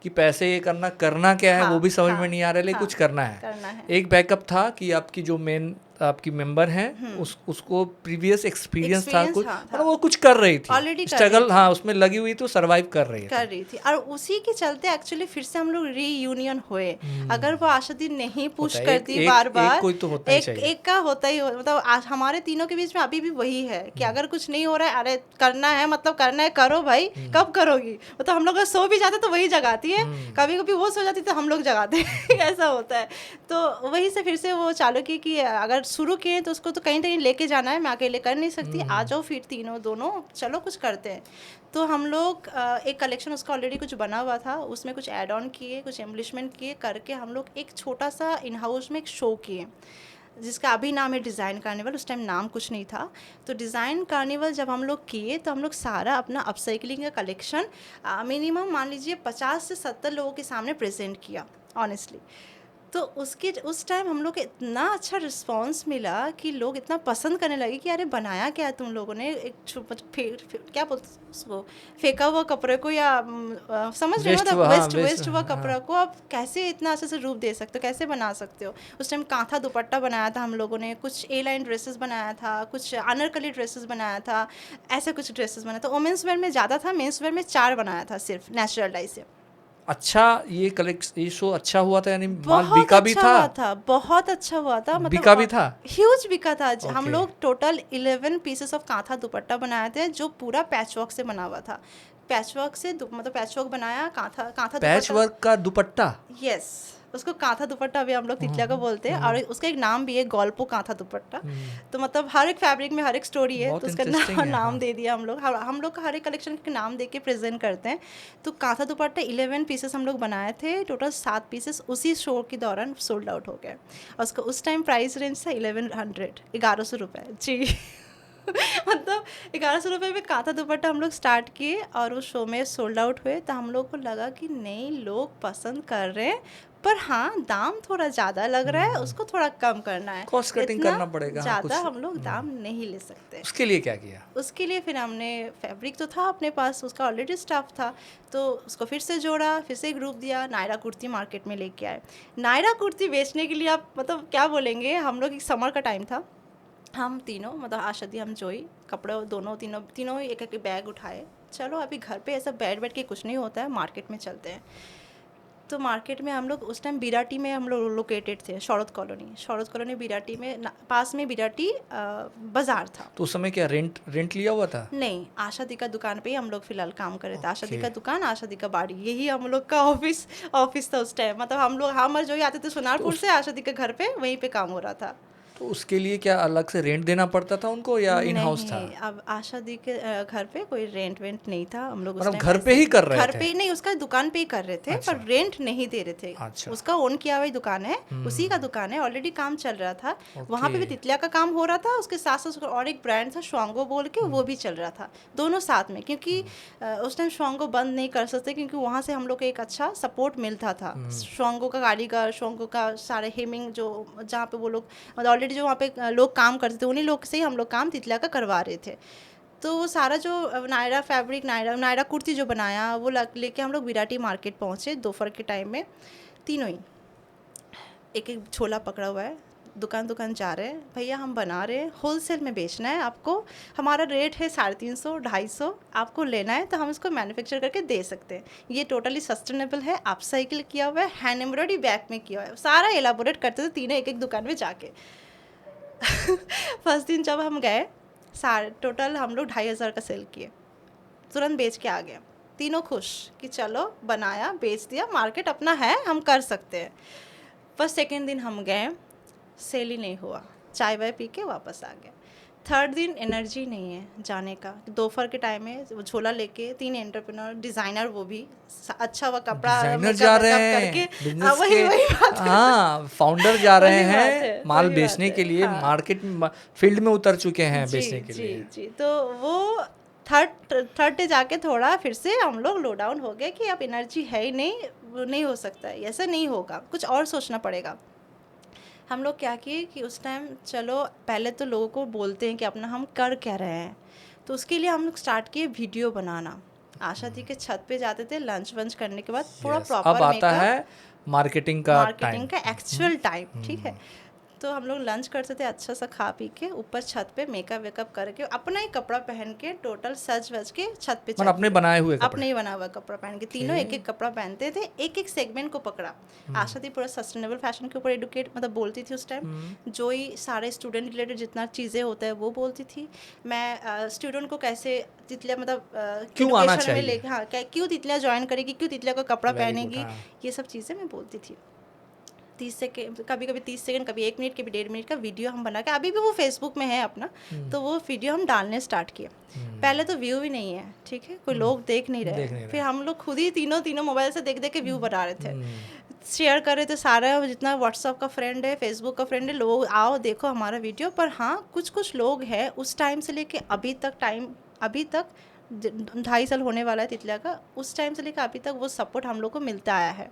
कि पैसे ये करना क्या है वो भी समझ में नहीं आ रहा है, लेकिन कुछ करना है। एक बैकअप था कि आपकी जो मेन आपकी मेंबर हैं उसको प्रीवियस एक्सपीरियंस था कुछ, मतलब वो कुछ कर रही थी ऑलरेडी, स्ट्रगल हाँ उसमें लगी हुई तो सरवाइव कर रही
थी। और उसी के चलते एक्चुअली फिर से हम लोग रीयूनियन हुए। अगर वो आशा दी नहीं पुश करती बार बार,
कोई तो होता ही चाहिए,
एक का होता ही, मतलब हमारे तीनों के बीच में अभी भी वही है कि अगर कुछ नहीं हो रहा है, अरे करना है मतलब करना है, करो भाई, कब करोगी। मतलब हम लोग सो भी जाते तो वही जगाती है, कभी कभी वो सो जाती तो हम लोग जगाते हैं ऐसा होता है। तो वही से फिर से वो चालू की कि अगर शुरू किए तो उसको तो कहीं कहीं लेके जाना है, मैं अकेले कर नहीं सकती, आ जाओ फिर तीनों दोनों चलो कुछ करते हैं। तो हम लोग एक कलेक्शन उसका ऑलरेडी कुछ बना हुआ था, उसमें कुछ ऐड ऑन किए, कुछ एम्बलिशमेंट किए, करके हम लोग एक छोटा सा इन हाउस में एक शो किए, जिसका अभी नाम है डिज़ाइन कार्निवल। उस टाइम नाम कुछ नहीं था। तो डिज़ाइन कार्निवल जब हम लोग किए तो हम लोग सारा अपना अपसाइकलिंग का कलेक्शन मिनिमम मान लीजिए 50 से 70 लोगों के सामने प्रेजेंट किया ऑनेस्टली। तो उस टाइम हम लोग को इतना अच्छा रिस्पांस मिला कि लोग इतना पसंद करने लगे कि अरे बनाया क्या है तुम लोगों ने, एक क्या बोलते उसको, फेंका हुआ कपड़े को, या समझ रहे हो, वेस्ट हुआ कपड़ा को आप कैसे इतना अच्छे से रूप दे सकते हो, कैसे बना सकते हो। उस टाइम कांथा दुपट्टा बनाया था हम लोगों ने, कुछ ए लाइन ड्रेसेस बनाया था, कुछ अनारकली ड्रेसेस बनाया था, ऐसे कुछ ड्रेसेस बनाया था। वुमेंस वेयर में ज़्यादा था, मेंस वेयर में 4 बनाया था सिर्फ नेचुरल डाई से।
अच्छा, ये शो अच्छा हुआ था, यानी
बहुत
बिका
अच्छा
भी
हुआ था, बहुत अच्छा हुआ था, मतलब
बिका भी था,
ह्यूज बिका था। हम लोग टोटल 11 पीसेस ऑफ कांथा दुपट्टा बनाए थे, जो पूरा पैचवर्क से बना हुआ था। पैचवर्क से मतलब पैचवर्क बनाया, कांथा
पैचवर्क का दुपट्टा,
यस, उसको कांथा दुपट्टा अभी हम लोग तितलिया को बोलते हैं, और उसका एक नाम भी है, गोल्पो कांथा दुपट्टा। तो मतलब हर एक फैब्रिक में हर एक स्टोरी है, तो उसका नाम दे दिया हम लोग का हर एक कलेक्शन के नाम दे के प्रेजेंट करते हैं। तो कांथा दुपट्टा 11 पीसेस हम लोग बनाए थे, टोटल 7 पीसेस उसी शो के दौरान सोल्ड आउट हो गए, और उसका उस टाइम प्राइस रेंज था 1100 रुपये जी मतलब 1100 रुपये में कांथा दुपट्टा हम लोग स्टार्ट किए, और उस शो में सोल्ड आउट हुए। तो हम लोग को लगा कि नहीं, लोग पसंद कर रहे हैं, पर हाँ दाम थोड़ा ज़्यादा लग रहा है, उसको थोड़ा कम करना है,
कॉस्ट कटिंग करना पड़ेगा,
ज़्यादा हम लोग दाम नहीं ले सकते।
उसके लिए क्या किया?
उसके लिए फिर हमने, फैब्रिक तो था अपने पास, उसका ऑलरेडी स्टफ था, तो उसको फिर से जोड़ा, फिर से ग्रुप दिया, नायरा कुर्ती मार्केट में लेके आए। नायरा कुर्ती बेचने के लिए आप मतलब क्या बोलेंगे, हम लोग एक समर का टाइम था, हम तीनों मतलब आशा दी, हम जोई, कपड़े तीनों एक एक बैग उठाए, चलो अभी घर पे ऐसा बैठ के कुछ नहीं होता है, मार्केट में चलते हैं। तो मार्केट में हम लोग उस टाइम बिराटी में हम लोग लोकेटेड थे, शौरत कॉलोनी बिराटी में, पास में बिराटी बाजार था।
तो उस समय क्या रेंट लिया हुआ था?
नहीं, आशा दी का दुकान पे ही हम लोग फिलहाल काम कर रहे थे। आशा दी का दुकान, आशा दी का बाड़ी, यही हम लोग का ऑफिस था उस टाइम। मतलब हम जो ही आते थे सोनारपुर से, आशा दी के घर पे वहीं पे काम हो रहा था।
तो उसके लिए क्या अलग से रेंट देना पड़ता था उनको या इन हाउस था?
नहीं, अब आशा दी के घर पे कोई रेंट वेंट नहीं था। हम लोग उस
मतलब
टाइम
घर पे ही कर रहे
घर
थे?
पे ही नहीं, उसका दुकान पे ही कर रहे थे।
अच्छा।
पर रेंट नहीं दे रहे थे।
अच्छा।
उसका ओन किया हुआ दुकान है, उसी का दुकान है, ऑलरेडी काम चल रहा था। वहाँ पे भी तितलिया का काम हो रहा था, उसके साथ साथ और एक ब्रांड था श्वांगो बोल के, वो भी चल रहा था, दोनों साथ में। क्योंकि उस टाइम श्वांगो बंद नहीं कर सकते, क्योंकि वहाँ से हम लोग को एक अच्छा सपोर्ट मिलता था। श्वांगो का कारीगर, श्वांगो का सारे हेमिंग जो जहाँ पे वो लोग मतलब ऑलरेडी जो वहाँ पे लोग काम करते थे, उन्हीं लोग से ही हम लोग काम तितलिया का करवा रहे थे। तो वो सारा जो नायरा फैब्रिक, नायरा कुर्ती जो बनाया, वो लेके हम लोग विराटी मार्केट पहुँचे दोपहर के टाइम में। तीनों ही एक एक छोला पकड़ा हुआ है, दुकान दुकान जा रहे हैं, भैया हम बना रहे हैं, होलसेल में बेचना है आपको, हमारा रेट है 350 250, आपको लेना है तो हम इसको मैन्युफैक्चर करके दे सकते हैं, ये टोटली सस्टेनेबल है, आप साइकिल किया हुआ है, हैंड एम्ब्रॉयडरी बैक में किया हुआ है, सारा एलाबोरेट करते थे तीनों एक एक दुकान में जाके। फर्स्ट दिन जब हम गए, सारे टोटल हम लोग 2500 का सेल किए, तुरंत बेच के आ गए, तीनों खुश कि चलो बनाया बेच दिया, मार्केट अपना है, हम कर सकते हैं। बस सेकेंड दिन हम गए, सेल ही नहीं हुआ, चाय वाय पी के वापस आ गए। थर्ड दिन एनर्जी नहीं है जाने का, दोपहर के टाइम में वो झोला लेके 3 एंटरप्रेन्योर डिज़ाइनर, वो भी अच्छा हुआ कपड़ा
डिजाइनर जा रहे हैं बिजनेस के,
वही बात है।
हाँ फाउंडर जा रहे
वही बात
हैं
है,
माल
वही बात
बेचने के
है,
लिए,
हाँ।
मार्केट फील्ड में उतर चुके हैं
जी
बेचने के
जी
लिए।
जी। तो वो थर्ड डे जाके थोड़ा फिर से हम लोग लो डाउन हो गए कि अब एनर्जी है ही नहीं, वो नहीं हो सकता है, ऐसा नहीं होगा, कुछ और सोचना पड़ेगा। हम लोग क्या किए कि उस टाइम चलो पहले तो लोगों को बोलते हैं कि अपना हम कर क्या रहे हैं, तो उसके लिए हम लोग स्टार्ट किए वीडियो बनाना। आशा दी के छत पे जाते थे, लंच वंच करने के बाद पूरा
Yes,
प्रॉपर
अब आता है मार्केटिंग का
मार्केटिंग का एक्चुअल टाइम, ठीक है। तो हम लोग लंच करते थे अच्छा सा खा पी के, ऊपर छत पे मेकअप वेकअप करके अपना ही कपड़ा पहन के टोटल सज वज के छत पे
मतलब अपने बनाए हुए कपड़े,
अपने ही बना हुआ कपड़ा पहन के तीनों एक एक कपड़ा पहनते थे, एक एक सेगमेंट को पकड़ा। आशा थी पूरा सस्टेनेबल फैशन के ऊपर एडुकेट मतलब बोलती थी उस टाइम, जो ही सारे स्टूडेंट रिलेटेड जितना चीज़ें होता है वो बोलती थी। मैं स्टूडेंट को कैसे तितलिया मतलब
क्यों आना
एडुकेशन में
चाहिए,
लेके, हाँ क्यों तितलिया ज्वाइन करेगी, क्यों तितलिया का कपड़ा
Very good,
पहनेगी,
हाँ।
ये सब चीज़ें मैं बोलती थी। 30 सेकेंड, कभी कभी 30 सेकेंड, कभी 1 मिनट, कभी 1.5 मिनट का वीडियो हम बना के, अभी भी वो फेसबुक में है अपना, तो वो वीडियो हम डालने स्टार्ट किए। पहले तो व्यू भी नहीं है, ठीक है, कोई लोग देख नहीं रहे, फिर हम लोग खुद ही तीनों मोबाइल से देख देख के व्यू बना रहे थे, शेयर कर रहे थे, सारा जितना व्हाट्सअप का फ्रेंड है, फेसबुक का फ्रेंड है, लोग आओ देखो हमारा वीडियो। पर हाँ कुछ लोग हैं उस टाइम से लेके अभी तक 2.5 साल होने वाला है तितलिया का, उस टाइम से लेकर अभी तक वो सपोर्ट हम लोग को मिलता आया है।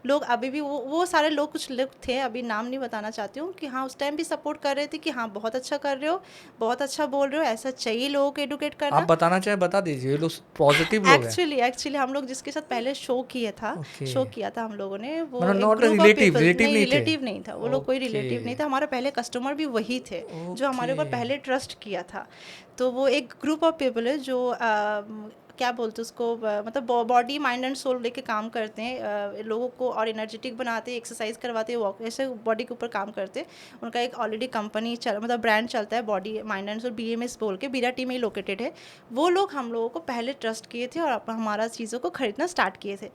लोग अभी भी वो सारे लोग, कुछ लोग थे, अभी नाम नहीं बताना चाहती हूँ, कि हाँ उस टाइम भी सपोर्ट कर रहे थे कि हाँ बहुत अच्छा कर रहे हो, बहुत अच्छा बोल रहे हो, ऐसा चाहिए लोगों को एडुकेट करना।
आप बताना चाहे बता दीजिए, लोग पॉजिटिव लोग हैं।
एक्चुअली हम लोग जिसके साथ पहले शो किया था हम लोगों ने, वो
मतलब
एक
not
group of people,
relative
नहीं था वो लोग, कोई रिलेटिव नहीं था, हमारा पहले कस्टमर भी वही थे जो हमारे ऊपर पहले ट्रस्ट किया था। तो वो एक ग्रुप ऑफ पीपल है जो क्या बोलते हैं उसको, मतलब बॉडी माइंड एंड सोल लेके काम करते हैं, लोगों को और एनर्जेटिक बनाते हैं, एक्सरसाइज करवाते हैं, वॉक ऐसे बॉडी के ऊपर काम करते हैं। उनका एक ऑलरेडी कंपनी मतलब ब्रांड चलता है body mind and soul, BMS बोल के, विराटी में ही लोकेटेड है। वो लोग हम लोगों को पहले ट्रस्ट किए थे और हमारा चीज़ों को खरीदना स्टार्ट किए थे।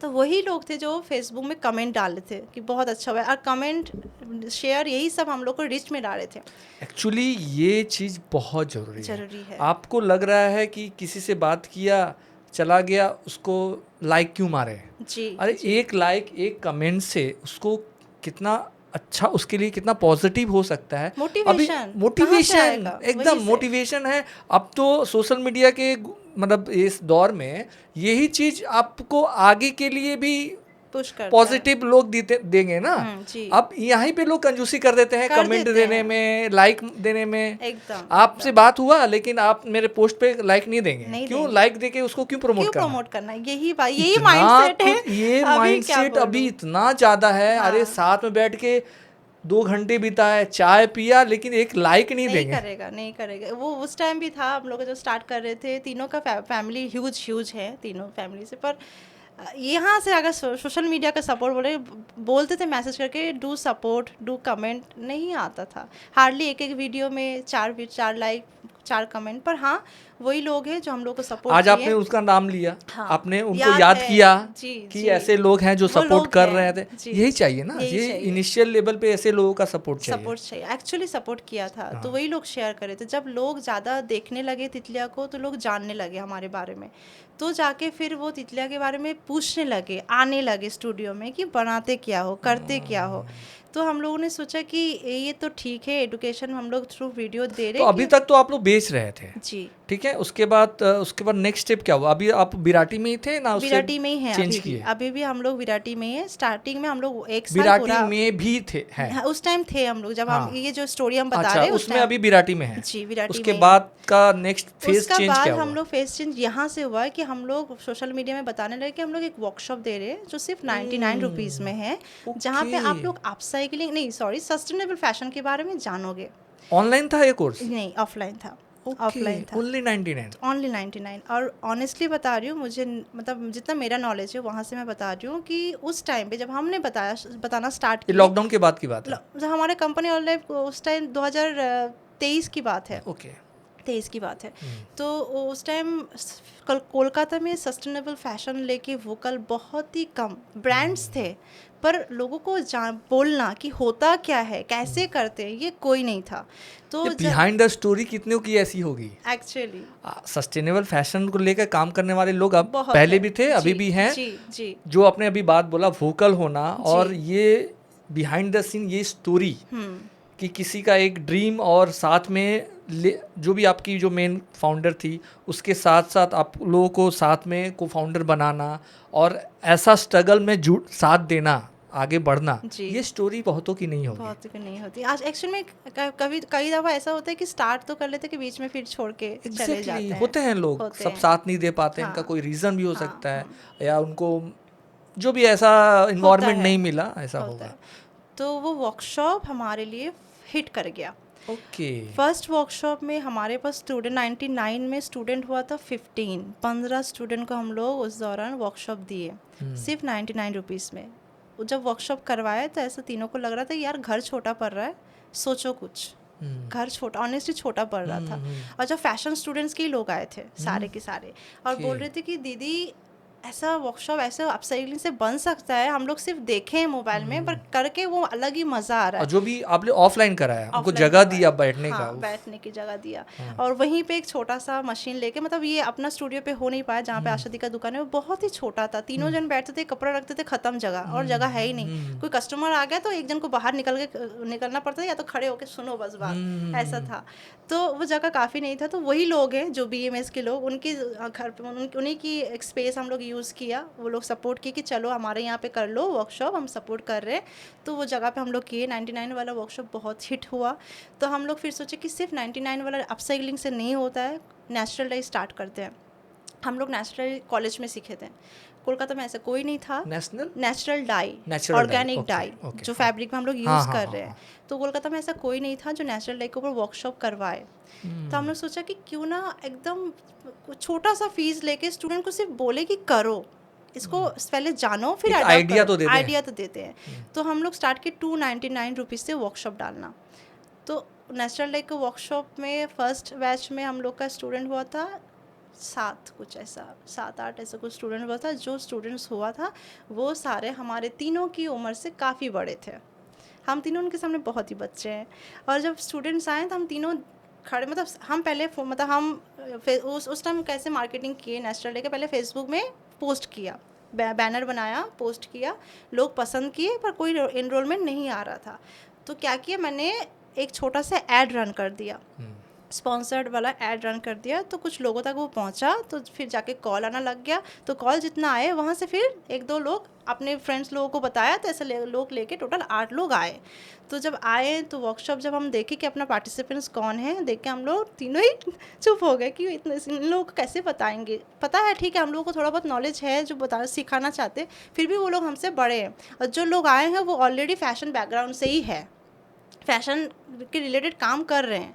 तो वही लोग थे जो फेसबुक में कमेंट डाल रहे थे कि बहुत अच्छा हुआ है, और कमेंट शेयर यही सब हम लोग को रिच में डाल रहे थे।
एक्चुअली ये चीज़ बहुत
ज़रूरी है।
आपको लग रहा है कि किसी से बात किया चला गया, उसको लाइक क्यों मारे
जी,
अरे जी। एक लाइक एक कमेंट से उसको कितना अच्छा, उसके लिए कितना पॉजिटिव हो सकता है। मोटिवेशन एकदम मोटिवेशन है। अब तो सोशल मीडिया के मतलब इस दौर में यही चीज आपको आगे के लिए भी पॉजिटिव लोग देंगे ना। अब यहीं पे लोग कंजूसी कर देते हैं कमेंट देने में, लाइक देने में। आपसे बात हुआ लेकिन आप मेरे पोस्ट पे लाइक नहीं देंगे, क्यों? लाइक देके उसको क्यों प्रमोट करना?
यही माइंडसेट है।
ये माइंडसेट अभी इतना ज्यादा है। अरे साथ में बैठ के 2 घंटे बिताए, चाय पिया, लेकिन एक लाइक नहीं देंगे।
नहीं करेगा। वो उस टाइम भी था, हम लोग जो स्टार्ट कर रहे थे, तीनों का फैमिली ह्यूज है, तीनों फैमिली से। पर यहाँ से अगर सोशल मीडिया का सपोर्ट बोलते थे मैसेज करके, डू सपोर्ट, डू कमेंट, नहीं आता था। हार्डली एक वीडियो में 4 लाइक 4 कमेंट। पर हाँ वही लोग हैं जो हम लोग को सपोर्ट
आज आपने उसका नाम लिया,
हाँ,
आपने उनको याद किया
जी,
कि
जी,
ऐसे लोग हैं जो सपोर्ट कर रहे थे।
जी,
यही चाहिए ना,
यही
ये
चाहिए।
इनिशियल लेवल पे ऐसे लोगों का सपोर्ट चाहिए।
एक्चुअली सपोर्ट किया था।
हाँ।
तो वही लोग शेयर करे थे। जब लोग ज़्यादा देखने लगे तितलिया को तो लोग जानने लगे हमारे बारे में, तो जाके फिर वो तितलिया के बारे में पूछने लगे, आने लगे स्टूडियो में कि बनाते क्या हो, करते क्या हो। तो हम लोगों ने सोचा कि ये तो ठीक है, एडुकेशन हम लोग थ्रू वीडियो दे रहे।
तो अभी तक तो आप लोग बेच रहे थे
जी,
ठीक है, उसके बाद नेक्स्ट स्टेप क्या हुआ? अभी आप विराटी में ही थे ना?
विराटी में ही है
चेंज
अभी भी।
किए?
अभी भी हम लोग विराटी में ही है। स्टार्टिंग में हम लोग एक साल
विराटी
पूरा
में भी थे हैं?
उस टाइम थे हम लोग, जब
हाँ।
हम ये जो स्टोरी हम बता
अच्छा,
रहे हैं
उसमें अभी विराटी में है।
जी, विराटी
उसके
में
बाद का नेक्स्ट फेज
उसका
चेंज
बाद
क्या
हम
हुआ?
लोग फेस चेंज यहाँ से हुआ कि हम लोग सोशल मीडिया में बताने लगे कि हम लोग एक वर्कशॉप दे रहे हैं जो सिर्फ 99 रुपीज़ में है, जहाँ पे आप लोग अपसाइक्लिंग नहीं, सॉरी, सस्टेनेबल फैशन के बारे में जानोगे।
ऑनलाइन था ये कोर्स?
नहीं, ऑफलाइन था। ऑफलाइन था।
ओनली 99?
ओनली 99। और ऑनेस्टली बता रही हूँ, मुझे मतलब जितना मेरा नॉलेज है वहाँ से मैं बता रही हूँ कि उस टाइम पे जब हमने बताना स्टार्ट किया,
लॉकडाउन के बाद की बात है?
जब हमारे कंपनी ऑनलाइन उस टाइम 2023 की बात है।
ओके,
23 की बात है। तो उस टाइम कोलकाता में सस्टेनेबल फैशन लेके वोकल बहुत ही कम ब्रांड्स थे, पर लोगों को बोलना कि होता क्या है, कैसे करते हैं, ये कोई नहीं था। तो
बिहाइंड द स्टोरी कितनों की ऐसी होगी
एक्चुअली
सस्टेनेबल फैशन को लेकर काम करने वाले लोग अब पहले भी थे, अभी भी हैं।
जी, जी,
जो आपने अभी बात बोला वोकल होना, और ये बिहाइंड द सीन ये स्टोरी कि किसी का एक ड्रीम और साथ में जो भी आपकी जो मेन फाउंडर थी उसके साथ साथ आप लोगों को साथ में को फाउंडर बनाना और ऐसा स्ट्रगल में साथ देना, आगे बढ़ना, ये स्टोरी बहुतों की नहीं होती।
बहुतों की नहीं होती। आज एक्चुअली में कई दफ़ा ऐसा होता है कि स्टार्ट तो कर लेते कि बीच में फिर छोड़ के चले जाते हैं।
होते हैं लोग, सब साथ नहीं दे पाते, इनका कोई रीज़न भी हो सकता है, या उनको जो भी ऐसा इन्वायरमेंट नहीं मिला, ऐसा होगा।
तो वो वर्कशॉप हमारे लिए हिट कर गया।
ओके।
फर्स्ट वर्कशॉप में हमारे पास स्टूडेंट 99 में स्टूडेंट हुआ था 15 स्टूडेंट को हम लोग उस दौरान वर्कशॉप दिए, सिर्फ 99 रुपीज़ में। जब वर्कशॉप करवाया तो ऐसा तीनों को लग रहा था यार घर छोटा पड़ रहा है, सोचो कुछ, घर छोटा, ऑनेस्टली छोटा पड़ रहा था। और जब फैशन स्टूडेंट्स के ही लोग आए थे सारे के सारे, और बोल रहे थे कि दीदी ऐसा वर्कशॉप ऐसे अपसाइक्लिंग से बन सकता है, हम लोग सिर्फ देखे हैं मोबाइल में, पर करके वो अलग ही मज़ा आ रहा है।
और जो भी आपने ऑफलाइन कराया, उनको जगह दिया बैठने का,
बैठने की जगह दिया। और वहीं पे एक छोटा सा मशीन लेके, मतलब ये अपना स्टूडियो पे हो नहीं पाया, जहाँ पे आशादी का दुकान है वो बहुत ही छोटा था, तीनों जन बैठते थे, कपड़ा रखते थे, खत्म जगह, और जगह है ही नहीं। कोई कस्टमर आ गया तो एक जन को बाहर निकलना पड़ता था, या तो खड़े होकर सुनो बस बात, ऐसा था। तो वो जगह काफ़ी नहीं था। तो वही लोग हैं जो BMS के लोग, उनके घर पे उन्हीं की एक स्पेस हम लोग यूज़ किया, वो लोग सपोर्ट किए कि चलो हमारे यहाँ पे कर लो वर्कशॉप, हम सपोर्ट कर रहे हैं। तो वो जगह पे हम लोग किए। 99 वाला वर्कशॉप बहुत हिट हुआ। तो हम लोग फिर सोचे कि सिर्फ 99 वाला अपसाइक्लिंग से नहीं होता है, नेचुरल डाई स्टार्ट करते हैं। हम लोग नेचुरल कॉलेज में सीखे थे, कोलकाता में ऐसा कोई नहीं था। नेचुरल डाई, ऑर्गेनिक डाई, जो फैब्रिक में हम लोग यूज़ कर रहे हैं, तो कोलकाता में ऐसा कोई नहीं था जो नेचुरल डाई के ऊपर वर्कशॉप करवाए। तो हम लोग सोचा कि क्यों ना एकदम छोटा सा फीस लेके स्टूडेंट को सिर्फ बोले कि करो इसको, पहले जानो फिर
आइडिया तो
देते हैं। तो हम लोग स्टार्ट किए 299 रुपीज़ से वर्कशॉप डालना। तो नेचुरल डाई के वर्कशॉप में फर्स्ट बैच में हम लोग का स्टूडेंट हुआ था 7-8 ऐसा कुछ स्टूडेंट हुआ था। जो स्टूडेंट्स हुआ था वो सारे हमारे तीनों की उम्र से काफ़ी बड़े थे। हम तीनों उनके सामने बहुत ही बच्चे हैं। और जब स्टूडेंट्स आए तो हम तीनों खड़े, मतलब हम पहले मतलब हम उस टाइम कैसे मार्केटिंग किए नेचुरल डे के, पहले फेसबुक में पोस्ट किया, बैनर बनाया, पोस्ट किया, लोग पसंद किए, पर कोई एनरोलमेंट नहीं आ रहा था। तो क्या किया, मैंने एक छोटा सा ऐड रन कर दिया, स्पॉन्सर्ड वाला ऐड रन कर दिया। तो कुछ लोगों तक वो पहुंचा, तो फिर जाके कॉल आना लग गया। तो कॉल जितना आए वहाँ से फिर 1-2 लोग अपने फ्रेंड्स लोगों को बताया, तो ऐसे लोग लेके टोटल 8 लोग आए। तो जब आए तो वर्कशॉप जब हम देखे कि अपना पार्टिसिपेंट्स कौन है, देख के हम लोग तीनों ही चुप हो गए कि इतने इन लोगों को कैसे बताएंगे। पता है ठीक है, हम लोगों को थोड़ा बहुत नॉलेज है जो सिखाना चाहते, फिर भी वो लोग हमसे बड़े हैं। और जो लोग आए हैं वो ऑलरेडी फैशन बैकग्राउंड से ही है, फैशन के रिलेटेड काम कर रहे हैं।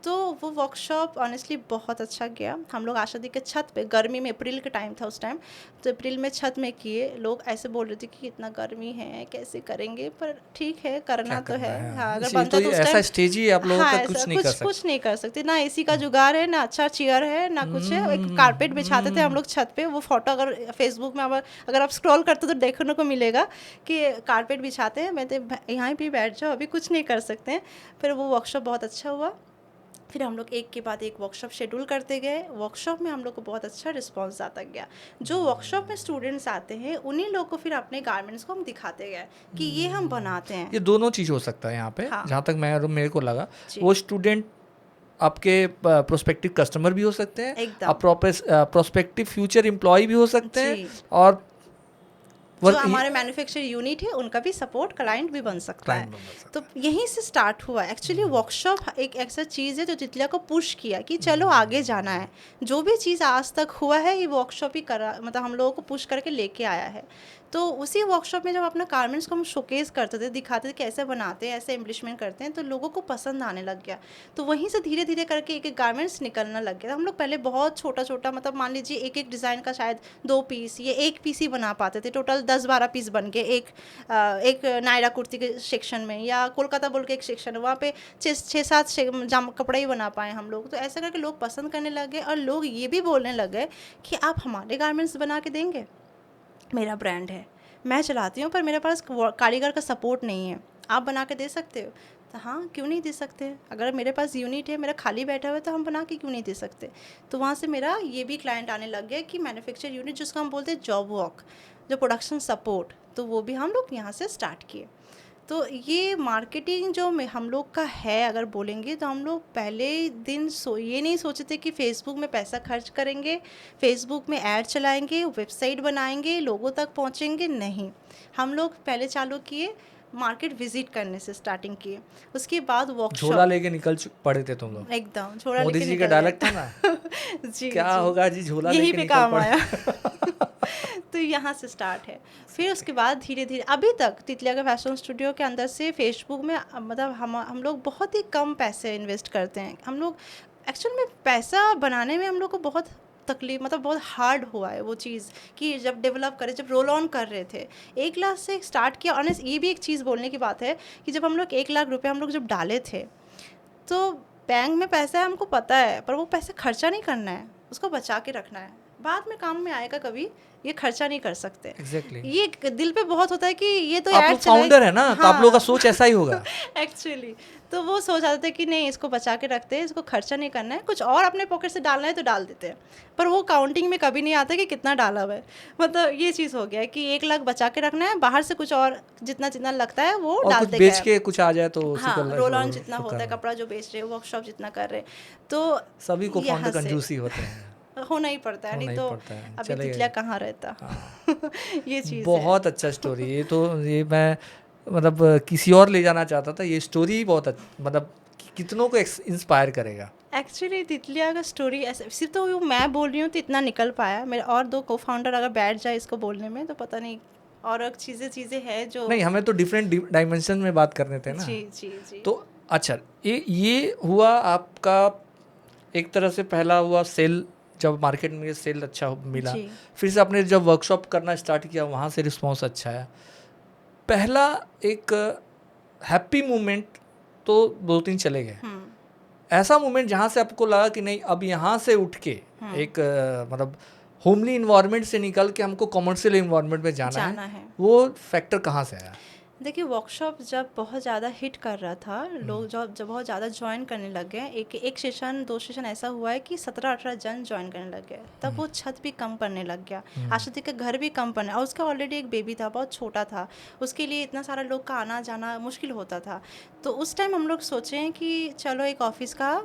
तो वो वर्कशॉप ऑनेस्टली बहुत अच्छा गया। हम लोग आशा दी के छत पे, गर्मी में, अप्रैल का टाइम था उस टाइम, तो अप्रैल में छत में किए। लोग ऐसे बोल रहे थे कि इतना गर्मी है कैसे करेंगे, पर ठीक है, करना तो है। हाँ, अगर बनता
तो
तो उस
ऐसा
टाइम,
स्टेज ही आप लोगों
हाँ,
का
ऐसा
कुछ नहीं कर सकते।
कुछ नहीं कर सकते ना। एसी का जुगाड़ है ना, अच्छा चेयर है ना, कुछ है। एक कारपेट बिछाते थे हम लोग छत पे। वो फोटो अगर फेसबुक में अगर आप स्क्रॉल करते तो देखने को मिलेगा कि कारपेट बिछाते हैं, मैं तो यहाँ पे बैठ जाओ, अभी कुछ नहीं कर सकते हैं। फिर वो वर्कशॉप बहुत अच्छा हुआ। फिर हम लोग एक के बाद एक वर्कशॉप शेड्यूल करते गए। वर्कशॉप में हम लोग को बहुत अच्छा रिस्पांस आता गया। जो वर्कशॉप में स्टूडेंट्स आते हैं उन्हीं लोग को फिर अपने गारमेंट्स को हम दिखाते गए कि ये हम बनाते हैं।
ये दोनों चीज़ हो सकता है यहाँ पे,
हाँ।
जहाँ तक मेरे को लगा।
जी।
वो स्टूडेंट आपके प्रोस्पेक्टिव कस्टमर भी हो सकते हैं,
एकदम।
आप प्रोस्पेक्टिव फ्यूचर एम्प्लॉय भी हो सकते हैं,
जी।
और
जो हमारे मैन्युफैक्चर यूनिट है उनका भी सपोर्ट क्लाइंट भी बन सकता है। तो यहीं से स्टार्ट हुआ एक्चुअली। वर्कशॉप एक ऐसा चीज़ है जो तितलिया को पुश किया कि चलो आगे जाना है। जो भी चीज़ आज तक हुआ है ये वर्कशॉप ही करा, मतलब हम लोगों को पुश करके लेके आया है। तो उसी वर्कशॉप में जब अपना गारमेंट्स को हम शोकेस करते थे, दिखाते थे कैसे बनाते हैं, ऐसे इम्प्लीमेंट करते हैं, तो लोगों को पसंद आने लग गया। तो वहीं से धीरे धीरे करके एक एक गारमेंट्स निकलना लग गया। हम लोग पहले बहुत छोटा छोटा, मतलब मान लीजिए एक एक डिज़ाइन का शायद 2 पीस या 1 पीस ही बना पाते थे। टोटल 10-12 पीस बन के एक नायरा कुर्ती के सेक्शन में, या कोलकाता बोल के एक सेक्शन है, वहाँ पे 6-7 कपड़े ही बना पाए हम लोग। तो ऐसा करके लोग पसंद करने लग गए, और लोग ये भी बोलने लग गए कि आप हमारे गारमेंट्स बना के देंगे। मेरा ब्रांड है, मैं चलाती हूँ, पर मेरे पास कारीगर का सपोर्ट नहीं है, आप बना के दे सकते हो? तो हाँ, क्यों नहीं दे सकते। अगर मेरे पास यूनिट है, मेरा खाली बैठा हुआ है, तो हम बना के क्यों नहीं दे सकते। तो वहाँ से मेरा ये भी क्लाइंट आने लग गया कि मैन्युफैक्चर यूनिट, जिसको हम बोलते हैं जॉब वर्क, जो प्रोडक्शन सपोर्ट, तो वो भी हम लोग यहाँ से स्टार्ट किए। तो ये मार्केटिंग जो हम लोग का है, अगर बोलेंगे तो हम लोग पहले दिन ये नहीं सोचे थे कि फेसबुक में पैसा खर्च करेंगे, फेसबुक में ऐड चलाएंगे, वेबसाइट बनाएंगे, लोगों तक पहुंचेंगे। नहीं, हम लोग पहले चालू किए मार्केट विजिट करने से, स्टार्टिंग किए। उसके बाद वर्कशॉप।
झोला लेके निकल पड़े थे तुम लोग।
एकदम झोला
मोदी
लेके
जी का
निकल
डायलॉग
गए।
था ना,
जी,
क्या
जी।
होगा जी, झोला
यहीं
लेके
पे
निकल
काम
पड़े।
आया। तो यहाँ से स्टार्ट है। फिर उसके बाद धीरे धीरे अभी तक तितलिया का फैशन स्टूडियो के अंदर से फेसबुक में, मतलब हम लोग बहुत ही कम पैसे इन्वेस्ट करते हैं। हम लोग एक्चुअल में पैसा बनाने में हम लोग को बहुत तकलीफ, मतलब बहुत हार्ड हुआ है वो चीज़, कि जब डेवलप करे, जब रोल ऑन कर रहे थे 1 लाख से स्टार्ट किया। और ये भी एक चीज़ बोलने की बात है कि जब हम लोग 1 लाख रुपये हम लोग जब डाले थे, तो बैंक में पैसा है, हमको पता है, पर वो पैसा खर्चा नहीं करना है, उसको बचा के रखना है, बाद में काम में आएगा कभी, ये खर्चा नहीं कर सकते।
Exactly.
ये दिल पे बहुत होता है कि ये तो
आप
ऐड
लोग फाउंडर है ना, तो आप लोगों का सोच ऐसा ही होगा।
एक्चुअली तो वो सोच आते थे कि नहीं, इसको बचा के रखते हैं, इसको खर्चा नहीं करना है, कुछ और अपने पॉकेट से डालना है तो डाल देते हैं। पर वो काउंटिंग में कभी नहीं आता कि कितना डाला हुआ है। मतलब ये चीज़ हो गया है कि 1 लाख बचा के रखना है, बाहर से कुछ और जितना जितना लगता है वो
और
डालते
कुछ बेच के कुछ आ जाए तो
हाँ, रोल ऑन जितना होता है, कपड़ा जो बेच रहे, वर्कशॉप जितना कर रहे, तो
सभी को फाउंडर कंजूसी होते हैं,
होना ही पड़ता है, नहीं तो अभी तितलिया कहाँ रहता। ये चीज़
बहुत अच्छा स्टोरी। ये तो ये मैं मतलब किसी और ले जाना चाहता था। ये स्टोरी बहुत मतलब कितनों को इंस्पायर करेगा।
एक्चुअली तितलिया का स्टोरी ऐसे सिर्फ तो मैं बोल रही हूँ तो इतना निकल पाया। मेरे और 2 को फाउंडर अगर बैठ जाए इसको बोलने में तो पता नहीं, और चीज़ें हैं जो
नहीं, हमें तो डिफरेंट डायमेंशन में बात करने थे ना।
जी जी जी।
तो अच्छा, ये हुआ आपका एक तरह से पहला हुआ सेल, जब मार्केट में सेल अच्छा मिला, फिर से आपने जब वर्कशॉप करना स्टार्ट किया, वहाँ से रिस्पॉन्स अच्छा है। पहला एक हैप्पी मोमेंट तो 2-3 चले गए, ऐसा मोमेंट जहाँ से आपको लगा कि नहीं, अब यहाँ से उठ के एक मतलब होमली इन्वायरमेंट से निकल के हमको कमर्शियल इन्वायरमेंट में जाना है, वो फैक्टर कहाँ से आया?
देखिए, वर्कशॉप जब बहुत ज़्यादा हिट कर रहा था, लोग जब बहुत ज़्यादा ज्वाइन करने लग गए, एक सेशन 2 सेशन ऐसा हुआ है कि 17-18 जन ज्वाइन करने लग गए, तब वो छत भी कम पड़ने लग गया, आशुति का घर भी कम पड़ने, और उसका ऑलरेडी एक बेबी था, बहुत छोटा था, उसके लिए इतना सारा लोग का आना जाना मुश्किल होता था। तो उस टाइम हम लोग सोचे कि चलो एक ऑफिस का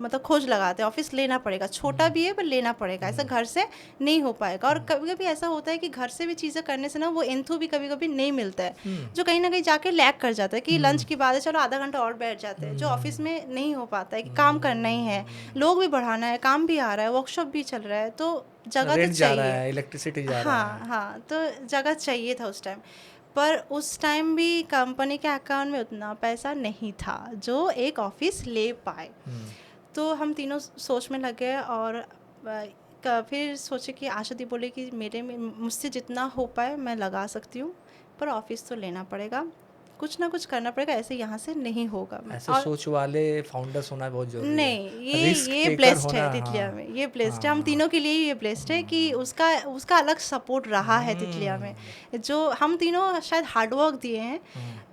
मतलब खोज लगाते हैं, ऑफिस लेना पड़ेगा, छोटा भी है पर लेना पड़ेगा, ऐसा घर से नहीं हो पाएगा। और कभी कभी ऐसा होता है कि घर से भी चीज़ें करने से ना वो एंथू भी कभी कभी नहीं मिलता है, जो कहीं ना कहीं जाके लैग कर जाता है कि लंच की बात है, चलो आधा घंटा और बैठ जाते हैं, जो ऑफिस में नहीं हो पाता है कि काम करना ही है, लोग भी बढ़ाना है, काम भी आ रहा है, वर्कशॉप भी चल रहा है, तो जगह तो चाहिए,
इलेक्ट्रिसिटी जा रहा है।
हाँ, तो जगह चाहिए था उस टाइम। पर उस टाइम भी कंपनी के अकाउंट में उतना पैसा नहीं था जो एक ऑफिस ले पाए। तो हम तीनों सोच में लग गए और फिर सोचे कि आशा दी बोले कि मुझसे जितना हो पाए मैं लगा सकती हूँ, पर ऑफिस तो लेना पड़ेगा, कुछ ना कुछ करना पड़ेगा, ऐसे यहाँ से नहीं होगा।
ऐसे सोच वाले फाउंडर्स होना बहुत जरूरी है।
नहीं, ये ब्लेस्ड है तितलिया में, ये ब्लेस्ड है, हम तीनों के लिए ये ब्लेस्ड है कि उसका अलग सपोर्ट रहा है तितलिया में। जो हम तीनों शायद हार्डवर्क दिए हैं,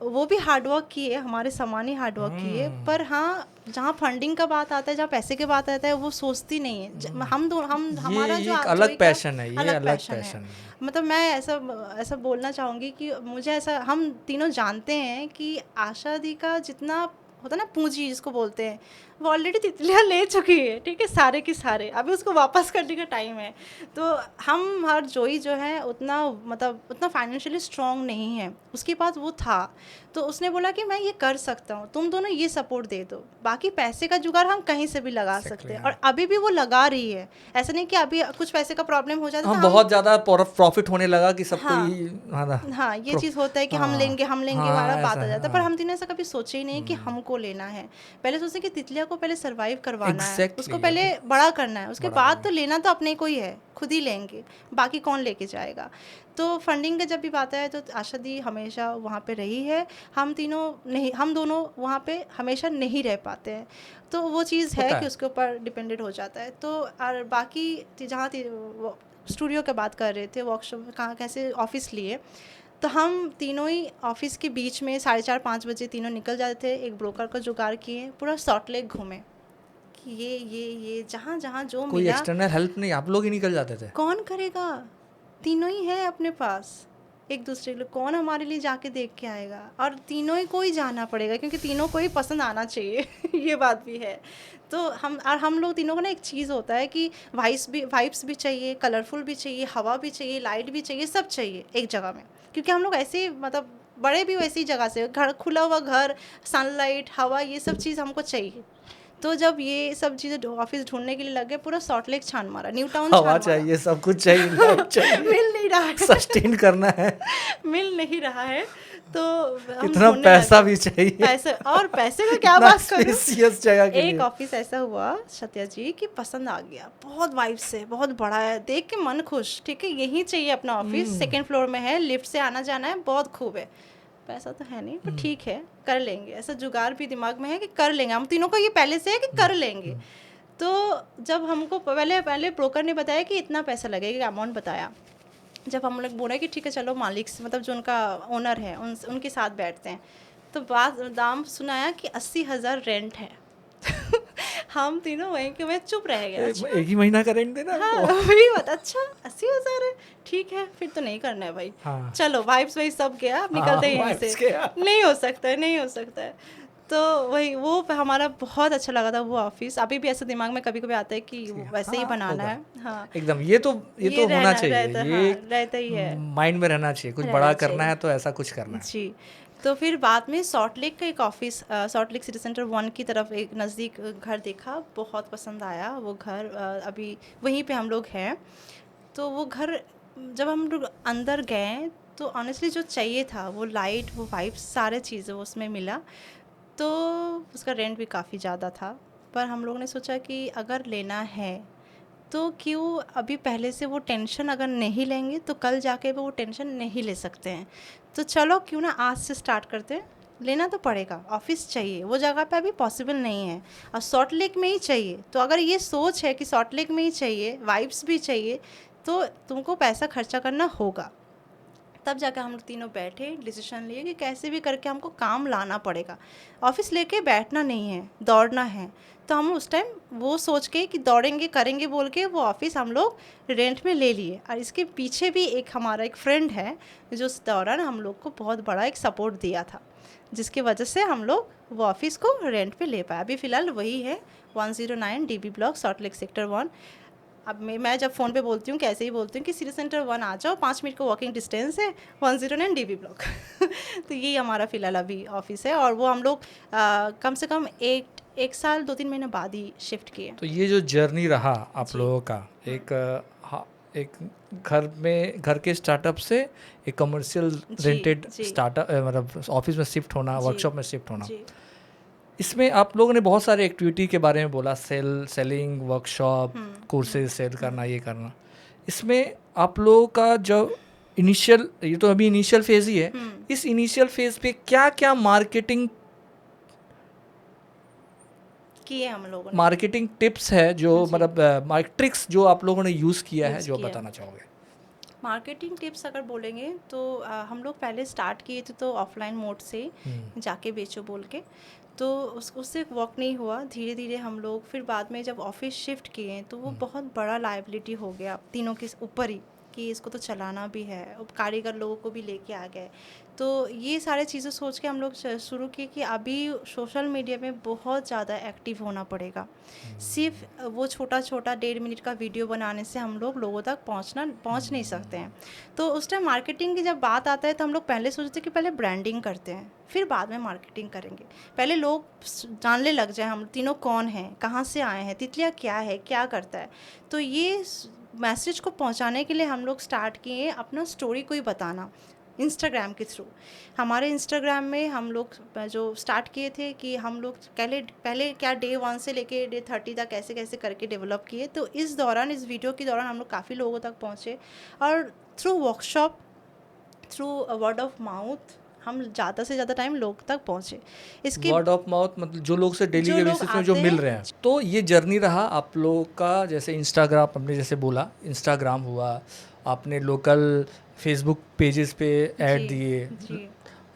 वो भी हार्डवर्क किए, हमारे समान ही हार्डवर्क किए, पर हाँ जहाँ फंडिंग का बात आता है, जहाँ पैसे की बात आता है, वो सोचती नहीं है। हम हमारा जो
अलग पैशन है, ये अलग पैशन है।
मतलब मैं ऐसा बोलना चाहूँगी कि मुझे ऐसा, हम तीनों जानते हैं कि आशा दी का जितना होता है ना पूंजी जिसको बोलते हैं, वो ऑलरेडी तितलियाँ ले चुकी है, ठीक है, सारे के सारे, अभी उसको वापस करने का टाइम है। तो हम हर जोई जो है उतना फाइनेंशियली स्ट्रॉन्ग नहीं है, उसके पास वो था, तो उसने बोला कि मैं ये कर सकता हूँ, तुम दोनों ये सपोर्ट दे दो, बाकी पैसे का जुगाड़ हम कहीं से भी लगा सकते हैं। और अभी भी वो लगा रही है, ऐसा नहीं कि अभी कुछ पैसे का प्रॉब्लम हो जाता है,
बहुत ज़्यादा प्रॉफिट होने लगा कि सबको
हाँ ये चीज़ होता है कि हम लेंगे वाला बात आ जाता है, पर हम तीनों ऐसा कभी सोचे ही नहीं कि हमको लेना है। पहले सोचते कि तितलिया को पहले सर्वाइव करवाना है, उसको पहले बड़ा करना है, उसके बाद तो लेना तो अपने को ही है, खुद ही लेंगे, बाकी कौन लेके जाएगा। तो फंडिंग का जब भी बात है तो आशा दी हमेशा वहाँ पे रही है, हम दोनों वहाँ पे हमेशा नहीं रह पाते हैं, तो वो चीज़ है कि उसके ऊपर डिपेंडेंट हो जाता है। तो और बाकी जहाँ स्टूडियो की बात कर रहे थे, वर्कशॉप कहाँ कैसे ऑफिस लिए, तो हम तीनों ही ऑफिस के बीच में 4:30-5 बजे तीनों निकल जाते थे, एक ब्रोकर का जुगाड़ किए, पूरा सॉल्ट लेक घूमे कि ये जहाँ जहाँ जो
कोई
मिला।
एक्सटर्नल हेल्प नहीं, आप लोग ही निकल जाते थे?
कौन करेगा, तीनों ही है अपने पास, एक दूसरे के लिए कौन हमारे लिए जाके देख के आएगा, और तीनों ही को ही जाना पड़ेगा क्योंकि तीनों को ही पसंद आना चाहिए ये बात भी है। तो हम लोग तीनों को ना एक चीज़ होता है कि वाइब्स भी चाहिए, कलरफुल भी चाहिए, हवा भी चाहिए, लाइट भी चाहिए, सब चाहिए एक जगह में, क्योंकि हम लोग ऐसे मतलब बड़े भी वैसी जगह से, घर खुला हुआ घर, सनलाइट, हवा, ये सब चीज़ हमको चाहिए। तो जब ये सब चीज़ें ऑफिस ढूंढने के लिए लगे, पूरा सॉल्ट लेक छान मारा, न्यू टाउन
हवा चाहिए, सब कुछ चाहिए,
मिल नहीं रहा है,
सस्टेन करना है,
मिल नहीं रहा है, तो
इतना पैसा भी चाहिए,
पैसे का क्या बात करूं,
जगह के
एक ऑफिस ऐसा हुआ सत्या जी की पसंद आ गया, बहुत वाइब से, बहुत बड़ा है, देख के मन खुश, ठीक है यही चाहिए अपना ऑफिस, 2nd फ्लोर में है, लिफ्ट से आना जाना है, बहुत खूब है, पैसा तो है नहीं पर ठीक है कर लेंगे, ऐसा जुगाड़ भी दिमाग में है कि कर लेंगे, हम तीनों को ये पहले से है कि कर लेंगे। तो जब हमको पहले ब्रोकर ने बताया कि इतना पैसा लगेगा, अमाउंट बताया, जब हम लोग बोले कि ठीक है चलो मालिक से, मतलब जो उनका ओनर है उनके साथ बैठते हैं, तो दाम सुनाया कि 80,000 रेंट है हम तीनों वहीं के वहीं चुप रह गए, अच्छा,
एक ही महीना का रेंट देना,
हाँ वही बात, अच्छा 80,000 है, ठीक है फिर तो नहीं करना है भाई, हाँ। चलो वाइब्स वही सब गया, अब निकलते हैं यहीं से, नहीं हो सकता है। तो वही वो हमारा बहुत अच्छा लगा था वो ऑफिस, अभी भी ऐसे दिमाग में कभी कभी आता है कि वैसे ही बनाना है, हाँ
एकदम, ये तो होना चाहिए, ये
रहता ही है,
माइंड में रहना चाहिए, कुछ बड़ा करना है तो ऐसा कुछ करना है
जी। तो फिर बाद में सॉल्ट लेक का एक office, salt lake city centre 1 की तरफ एक नज़दीक घर देखा, बहुत पसंद आया वो घर, अभी वहीं पे हम लोग हैं। तो वो घर जब हम लोग अंदर गए तो ऑनेस्टली जो चाहिए था, वो लाइट, वो वाइब्स, सारे चीज़ें उसमें मिला। तो उसका रेंट भी काफ़ी ज़्यादा था, पर हम लोगों ने सोचा कि अगर लेना है तो क्यों अभी पहले से वो टेंशन अगर नहीं लेंगे तो कल जाके वो टेंशन नहीं ले सकते हैं, तो चलो क्यों ना आज से स्टार्ट करते हैं, लेना तो पड़ेगा, ऑफिस चाहिए, वो जगह पे अभी पॉसिबल नहीं है और सॉल्ट लेक में ही चाहिए। तो अगर ये सोच है कि सॉल्ट लेक में ही चाहिए, वाइब्स भी चाहिए, तो तुमको पैसा खर्चा करना होगा। तब जाकर हम लोग तीनों बैठे, डिसीजन लिए कि कैसे भी करके हमको काम लाना पड़ेगा, ऑफिस लेके बैठना नहीं है, दौड़ना है। तो हम उस टाइम वो सोच के कि दौड़ेंगे करेंगे बोल के वो ऑफिस हम लोग रेंट में ले लिए। और इसके पीछे भी हमारा एक फ्रेंड है जो उस दौरान हम लोग को बहुत बड़ा एक सपोर्ट दिया था, जिसकी वजह से हम लोग वो ऑफिस को रेंट पे ले पाए। अभी फ़िलहाल वही है 109 DB block, salt lake sector 1। अब मैं जब फ़ोन पे बोलती हूँ कैसे ही बोलती हूँ कि सिटी सेंटर 1 आ जाओ, 5 मिनट का वॉकिंग डिस्टेंस है, 109 DB ब्लॉक तो यही हमारा फ़िलहाल अभी ऑफिस है। और वो हम लोग कम से कम एक साल 2-3 महीने बाद ही शिफ्ट किए।
तो ये जो जर्नी रहा आप लोगों का, एक एक घर के स्टार्टअप से एक कमर्शियल रेंटेड स्टार्टअप मतलब ऑफिस में शिफ्ट होना, वर्कशॉप में शिफ्ट होना। इसमें आप लोगों ने बहुत सारे एक्टिविटी के बारे में बोला, सेलिंग, वर्कशॉप, कोर्सेज सेल करना, ये करना। इसमें आप लोगों का जो इनिशियल, ये तो अभी इनिशियल फेज ही है, इस इनिशियल फेज पे क्या क्या मार्केटिंग
किए हम लोगों ने,
मार्केटिंग टिप्स है जो मतलब ट्रिक्स जो आप लोगों ने यूज़ किया है, जो बताना चाहोगे?
मार्केटिंग टिप्स अगर बोलेंगे तो हम लोग पहले स्टार्ट किए थे तो ऑफलाइन मोड से जाके बेचो बोल के, तो उससे वर्क नहीं हुआ। धीरे धीरे हम लोग फिर बाद में जब ऑफिस शिफ्ट किए तो वो बहुत बड़ा लायबिलिटी हो गया तीनों के ऊपर ही, कि इसको तो चलाना भी है, कारीगर लोगों को भी लेके आ गए। तो ये सारे चीज़ें सोच के हम लोग शुरू किए कि अभी सोशल मीडिया में बहुत ज़्यादा एक्टिव होना पड़ेगा। सिर्फ वो छोटा छोटा 1.5 मिनट का वीडियो बनाने से हम लोग लोगों तक पहुंच नहीं सकते हैं। तो उस टाइम मार्केटिंग की जब बात आता है तो हम लोग पहले सोचते कि पहले ब्रांडिंग करते हैं, फिर बाद में मार्केटिंग करेंगे। पहले लोग जानने लग जाए हम तीनों कौन हैं, कहाँ से आए हैं, तितलियाँ क्या है, क्या करता है। तो ये मैसेज को पहुंचाने के लिए हम लोग स्टार्ट किए अपना स्टोरी को ही बताना इंस्टाग्राम के थ्रू। हमारे इंस्टाग्राम में हम लोग जो स्टार्ट किए थे कि हम लोग पहले क्या Day 1 से लेके Day 30 तक कैसे कैसे करके डेवलप किए। तो इस वीडियो के दौरान हम लोग काफ़ी लोगों तक पहुँचे, और through workshop, through word of mouth हम ज़्यादा से ज़्यादा टाइम लोग तक पहुँचे। इसके
वर्ड ऑफ माउथ मतलब जो लोग से डेली के बेसिस में जो मिल रहे हैं। तो ये जर्नी रहा आप लोगों का, जैसे इंस्टाग्राम आपने जैसे बोला, इंस्टाग्राम हुआ, आपने लोकल फेसबुक पेजेस पे ऐड दिए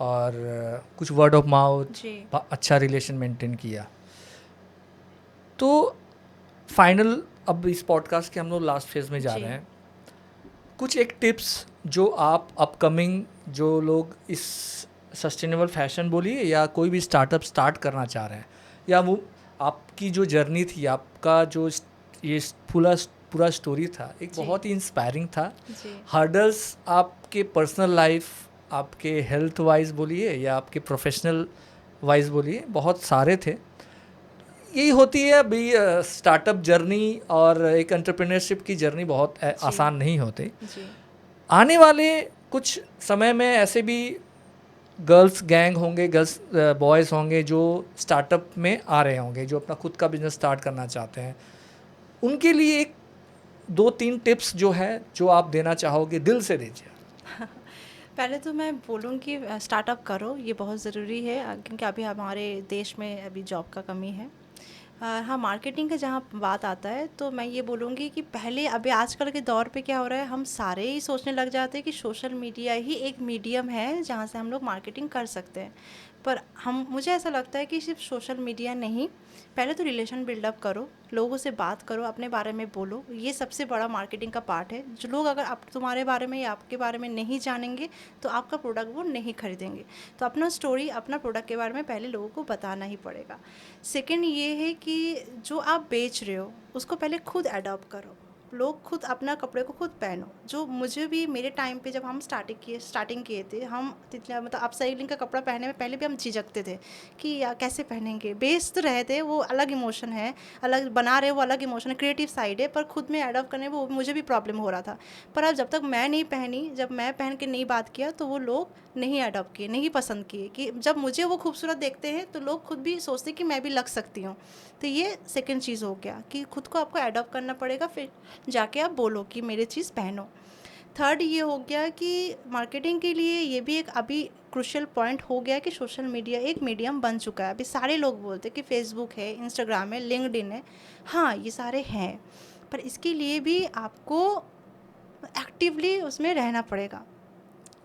और कुछ वर्ड ऑफ माउथ, अच्छा रिलेशन मेंटेन किया। तो फाइनल अब इस पॉडकास्ट के हम लोग लास्ट फेज में जा रहे हैं। कुछ एक टिप्स जो आप अपकमिंग जो लोग इस सस्टेनेबल फैशन बोलिए या कोई भी स्टार्टअप स्टार्ट करना चाह रहे हैं, या वो आपकी जो जर्नी थी, आपका जो ये पूरा स्टोरी था, एक बहुत ही इंस्पायरिंग था। हर्डल्स आपके पर्सनल लाइफ, आपके हेल्थ वाइज बोलिए या आपके प्रोफेशनल वाइज बोलिए, बहुत सारे थे। यही होती है अभी स्टार्टअप जर्नी, और एक एंटरप्रेन्योरशिप की जर्नी बहुत आसान नहीं होती। आने वाले कुछ समय में ऐसे भी गर्ल्स गैंग होंगे, गर्ल्स बॉयज़ होंगे जो स्टार्टअप में आ रहे होंगे, जो अपना खुद का बिजनेस स्टार्ट करना चाहते हैं। उनके लिए एक 2-3 टिप्स जो है जो आप देना चाहोगे, दिल से दीजिए।
पहले तो मैं बोलूँगी स्टार्टअप करो, ये बहुत ज़रूरी है, क्योंकि अभी हमारे देश में अभी जॉब का कमी है। हाँ, मार्केटिंग का जहाँ बात आता है तो मैं ये बोलूँगी कि पहले अभी आजकल के दौर पे क्या हो रहा है, हम सारे ही सोचने लग जाते हैं कि सोशल मीडिया ही एक मीडियम है जहाँ से हम लोग मार्केटिंग कर सकते हैं। पर मुझे ऐसा लगता है कि सिर्फ सोशल मीडिया नहीं, पहले तो रिलेशन बिल्डअप करो, लोगों से बात करो, अपने बारे में बोलो। ये सबसे बड़ा मार्केटिंग का पार्ट है। जो लोग अगर आप तुम्हारे बारे में या आपके बारे में नहीं जानेंगे तो आपका प्रोडक्ट वो नहीं खरीदेंगे। तो अपना स्टोरी, अपना प्रोडक्ट के बारे में पहले लोगों को बताना ही पड़ेगा। सेकंड ये है कि जो आप बेच रहे हो उसको पहले खुद अडॉप्ट करो। लोग खुद अपना कपड़े को खुद पहनो। जो मुझे भी मेरे टाइम पे जब हम स्टार्टिंग किए थे, हम मतलब आप सेलिंग का कपड़ा पहनने में पहले भी हम झिझकते थे कि यार कैसे पहनेंगे। बेच तो रहे थे, वो अलग इमोशन है, अलग बना रहे वो अलग इमोशन है, क्रिएटिव साइड है, पर खुद में अडॉप्ट करने में वो मुझे भी प्रॉब्लम हो रहा था। पर अब जब तक मैं नहीं पहनी, जब मैं पहन के नहीं बात किया तो वो लोग नहीं अडॉप्ट किए, नहीं पसंद किए। कि जब मुझे वो खूबसूरत देखते हैं तो लोग खुद भी सोचते कि मैं भी लग सकती हूँ। तो ये सेकंड चीज़ हो गया कि खुद को आपको अडॉप्ट करना पड़ेगा, फिर जाके आप बोलो कि मेरी चीज़ पहनो। थर्ड ये हो गया कि मार्केटिंग के लिए ये भी एक अभी क्रूशियल पॉइंट हो गया कि सोशल मीडिया एक मीडियम बन चुका है। अभी सारे लोग बोलते हैं कि फेसबुक है, इंस्टाग्राम है, लिंक्डइन है। हाँ, ये सारे हैं, पर इसके लिए भी आपको एक्टिवली उसमें रहना पड़ेगा।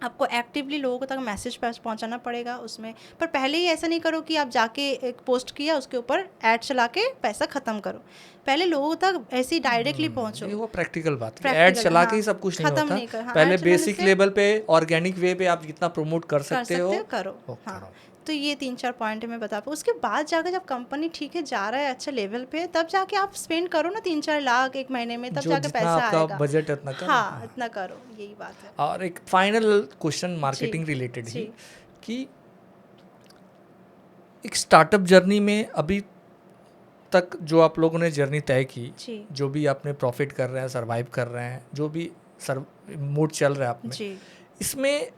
आपको एक्टिवली लोगों तक मैसेज पहुंचाना पड़ेगा उसमें। पर पहले ही ऐसा नहीं करो कि आप जाके एक पोस्ट किया, उसके ऊपर ऐड चला के पैसा ख़त्म करो। पहले लोगों तक ऐसे ही डायरेक्टली पहुंचो।
ये वो प्रैक्टिकल बात है, ऐड चला के ही सब कुछ नहीं होता।
नहीं कर, हाँ,
पहले बेसिक लेवल पे, ऑर्गेनिक वे पे आप जितना प्रमोट कर सकते हो
करो। हाँ, तो ये 3-4 पॉइंट मैं बता पाऊँ। उसके बाद जाकर जब कंपनी ठीक है जा रहा है अच्छा लेवल पे, तब जाके आप स्पेंड करो ना 3-4 लाख एक महीने में, तब जाके पैसा आएगा।
बजट इतना करो।
हाँ, इतना करो, यही बात है।
और एक फाइनल क्वेश्चन मार्केटिंग रिलेटेड ही, कि एक स्टार्टअप जर्नी में अभी तक जो आप लोगों ने जर्नी तय की,
जी
जो भी आपने प्रॉफिट कर रहे हैं, सर्वाइव कर रहे हैं, जो भी मूड चल रहा है आप में,
जी
इसमें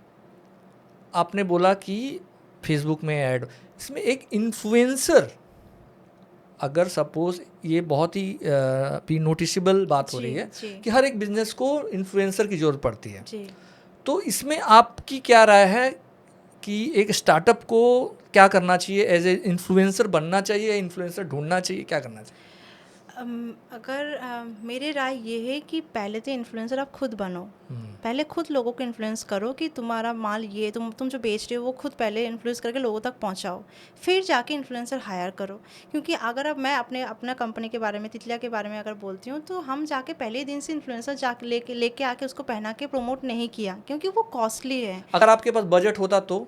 आपने बोला कि फेसबुक में ऐड, इसमें एक इन्फ्लुएंसर, अगर सपोज ये बहुत ही भी नोटिसेबल बात हो रही है
जी
कि हर एक बिजनेस को इन्फ्लुएंसर की ज़रूरत पड़ती है,
जी
तो इसमें आपकी क्या राय है कि एक स्टार्टअप को क्या करना चाहिए? एज ए इन्फ्लुएंसर बनना चाहिए, इन्फ्लुएंसर ढूंढना चाहिए, क्या करना चाहिए?
अगर मेरी राय ये है कि पहले तो इन्फ्लुएंसर आप खुद बनो, पहले खुद लोगों को इन्फ्लुएंस करो कि तुम्हारा माल ये तुम जो बेच रहे हो वो खुद पहले इन्फ्लुएंस करके लोगों तक पहुंचाओ, फिर जाके इन्फ्लुएंसर हायर करो। क्योंकि अगर अब मैं अपना कंपनी के बारे में, तितलिया के बारे में अगर बोलती हूँ, तो हम जाके पहले दिन से इन्फ्लुएंसर जाके लेके आके उसको पहना के प्रमोट नहीं किया, क्योंकि वो कॉस्टली है।
अगर आपके पास बजट होता तो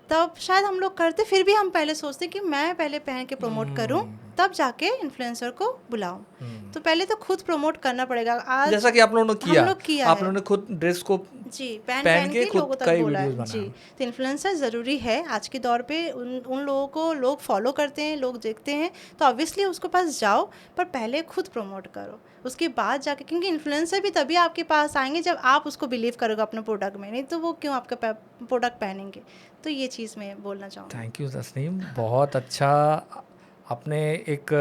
तब शायद हम लोग करते, फिर भी हम पहले सोचते कि मैं पहले पहन के प्रमोट करूं, तब जाके इन्फ्लुएंसर को बुलाऊं। तो पहले तो खुद प्रमोट करना पड़ेगा। आज
जैसा कि आप लोगों ने किया,
हम लोग किया
आप
है,
लोगों ने खुद ड्रेस को
जी पहन
पहन के
लोगों
खुद
तक
कई
बोला
वीडियोस
है। जी,
बनाया।
तो इन्फ्लुएंसर ज़रूरी है आज के दौर पे। उन लोगों को लोग फॉलो करते हैं, लोग देखते हैं, तो ऑब्वियसली उसके पास जाओ, पर पहले खुद प्रमोट करो, उसके बाद जाके, क्योंकि इन्फ्लुएंसर भी तभी आपके पास आएंगे जब आप उसको बिलीव करोगे अपने प्रोडक्ट में, नहीं तो वो क्यों आपका प्रोडक्ट पहनेंगे। तो ये चीज़ मैं बोलना चाहूँगी।
थैंक यू तस्नीम, बहुत अच्छा आपने एक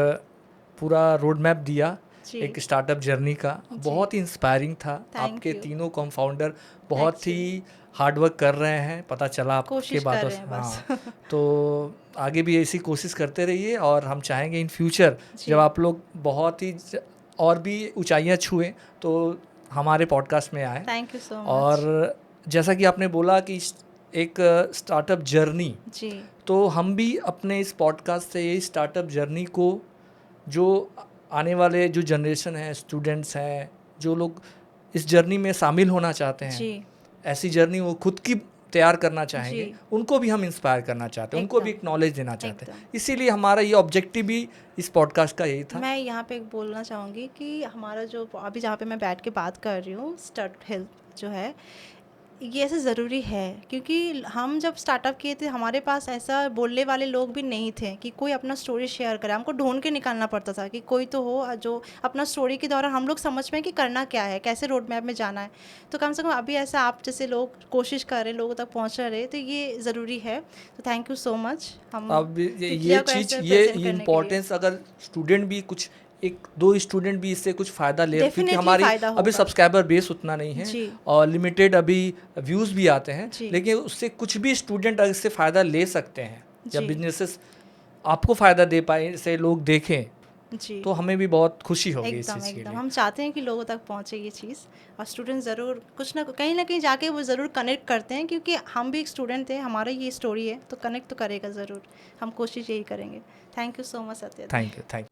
पूरा रोड मैप दिया
जी
एक स्टार्टअप जर्नी का, बहुत ही इंस्पायरिंग था।
Thank
आपके
you.
तीनों कॉन्फाउंडर बहुत ही हार्डवर्क कर रहे हैं, पता चला आपके
कोशिश कर
बातों
रहे
से।
हैं बस।
हाँ, तो आगे भी ऐसी कोशिश करते रहिए, और हम चाहेंगे इन फ्यूचर
जी।
जब आप लोग बहुत ही और भी ऊंचाइयां छुएं तो हमारे पॉडकास्ट में आए।
Thank you so much.
और जैसा कि आपने बोला कि एक स्टार्टअप जर्नी,
जी
तो हम भी अपने इस पॉडकास्ट से यही स्टार्टअप जर्नी को, जो आने वाले जो जनरेशन है, स्टूडेंट्स हैं, जो लोग इस जर्नी में शामिल होना चाहते हैं,
जी
ऐसी जर्नी वो खुद की तैयार करना चाहेंगे,
जी।
उनको भी हम इंस्पायर करना चाहते हैं, उनको भी
एकदम,
एक नॉलेज देना चाहते हैं।
एकदम।
इसीलिए हमारा ये ऑब्जेक्टिव भी इस पॉडकास्ट का यही था।
मैं यहाँ पे एक बोलना चाहूँगी कि हमारा जो अभी जहाँ पे मैं बैठ के बात कर रही हूँ, स्टार्ट हेल्थ जो है, ये ऐसे ज़रूरी है, क्योंकि हम जब स्टार्टअप किए थे हमारे पास ऐसा बोलने वाले लोग भी नहीं थे कि कोई अपना स्टोरी शेयर करे। हमको ढूंढ के निकालना पड़ता था कि कोई तो हो जो अपना स्टोरी के दौरान हम लोग समझ में कि करना क्या है, कैसे रोड मैप में जाना है। तो कम से कम अभी ऐसा आप जैसे लोग कोशिश कर रहे हैं, लोगों तक पहुँच रहे, तो ये ज़रूरी है। तो थैंक यू सो मच। हम
अब ये
तितलिया को
चीज़,
ऐसे
ये
present करने के लिए।
इम्पोर्टेंस, अगर स्टूडेंट भी कुछ, एक दो स्टूडेंट भी इससे कुछ फ़ायदा ले, क्योंकि
Definitely
हमारी
फ़ायदा
अभी
होगा।
सब्सक्राइबर बेस उतना नहीं है
जी
और लिमिटेड अभी व्यूज़ भी आते हैं,
जी।
लेकिन उससे कुछ भी स्टूडेंट इससे फ़ायदा ले सकते हैं। जब
जी
बिजनेसेस आपको फ़ायदा दे पाए, इसे लोग देखें,
जी,
तो हमें भी बहुत खुशी होगी इस
एकदम
चीज़ के
एकदम।
लिए।
हम चाहते हैं कि लोगों तक पहुंचे ये चीज़, और स्टूडेंट ज़रूर कुछ ना कहीं जाके वो ज़रूर कनेक्ट करते हैं, क्योंकि हम भी एक स्टूडेंट थे, हमारा ये स्टोरी है, तो कनेक्ट तो करेगा ज़रूर। हम कोशिश यही करेंगे। थैंक यू सो मच सत्य।
Thank you.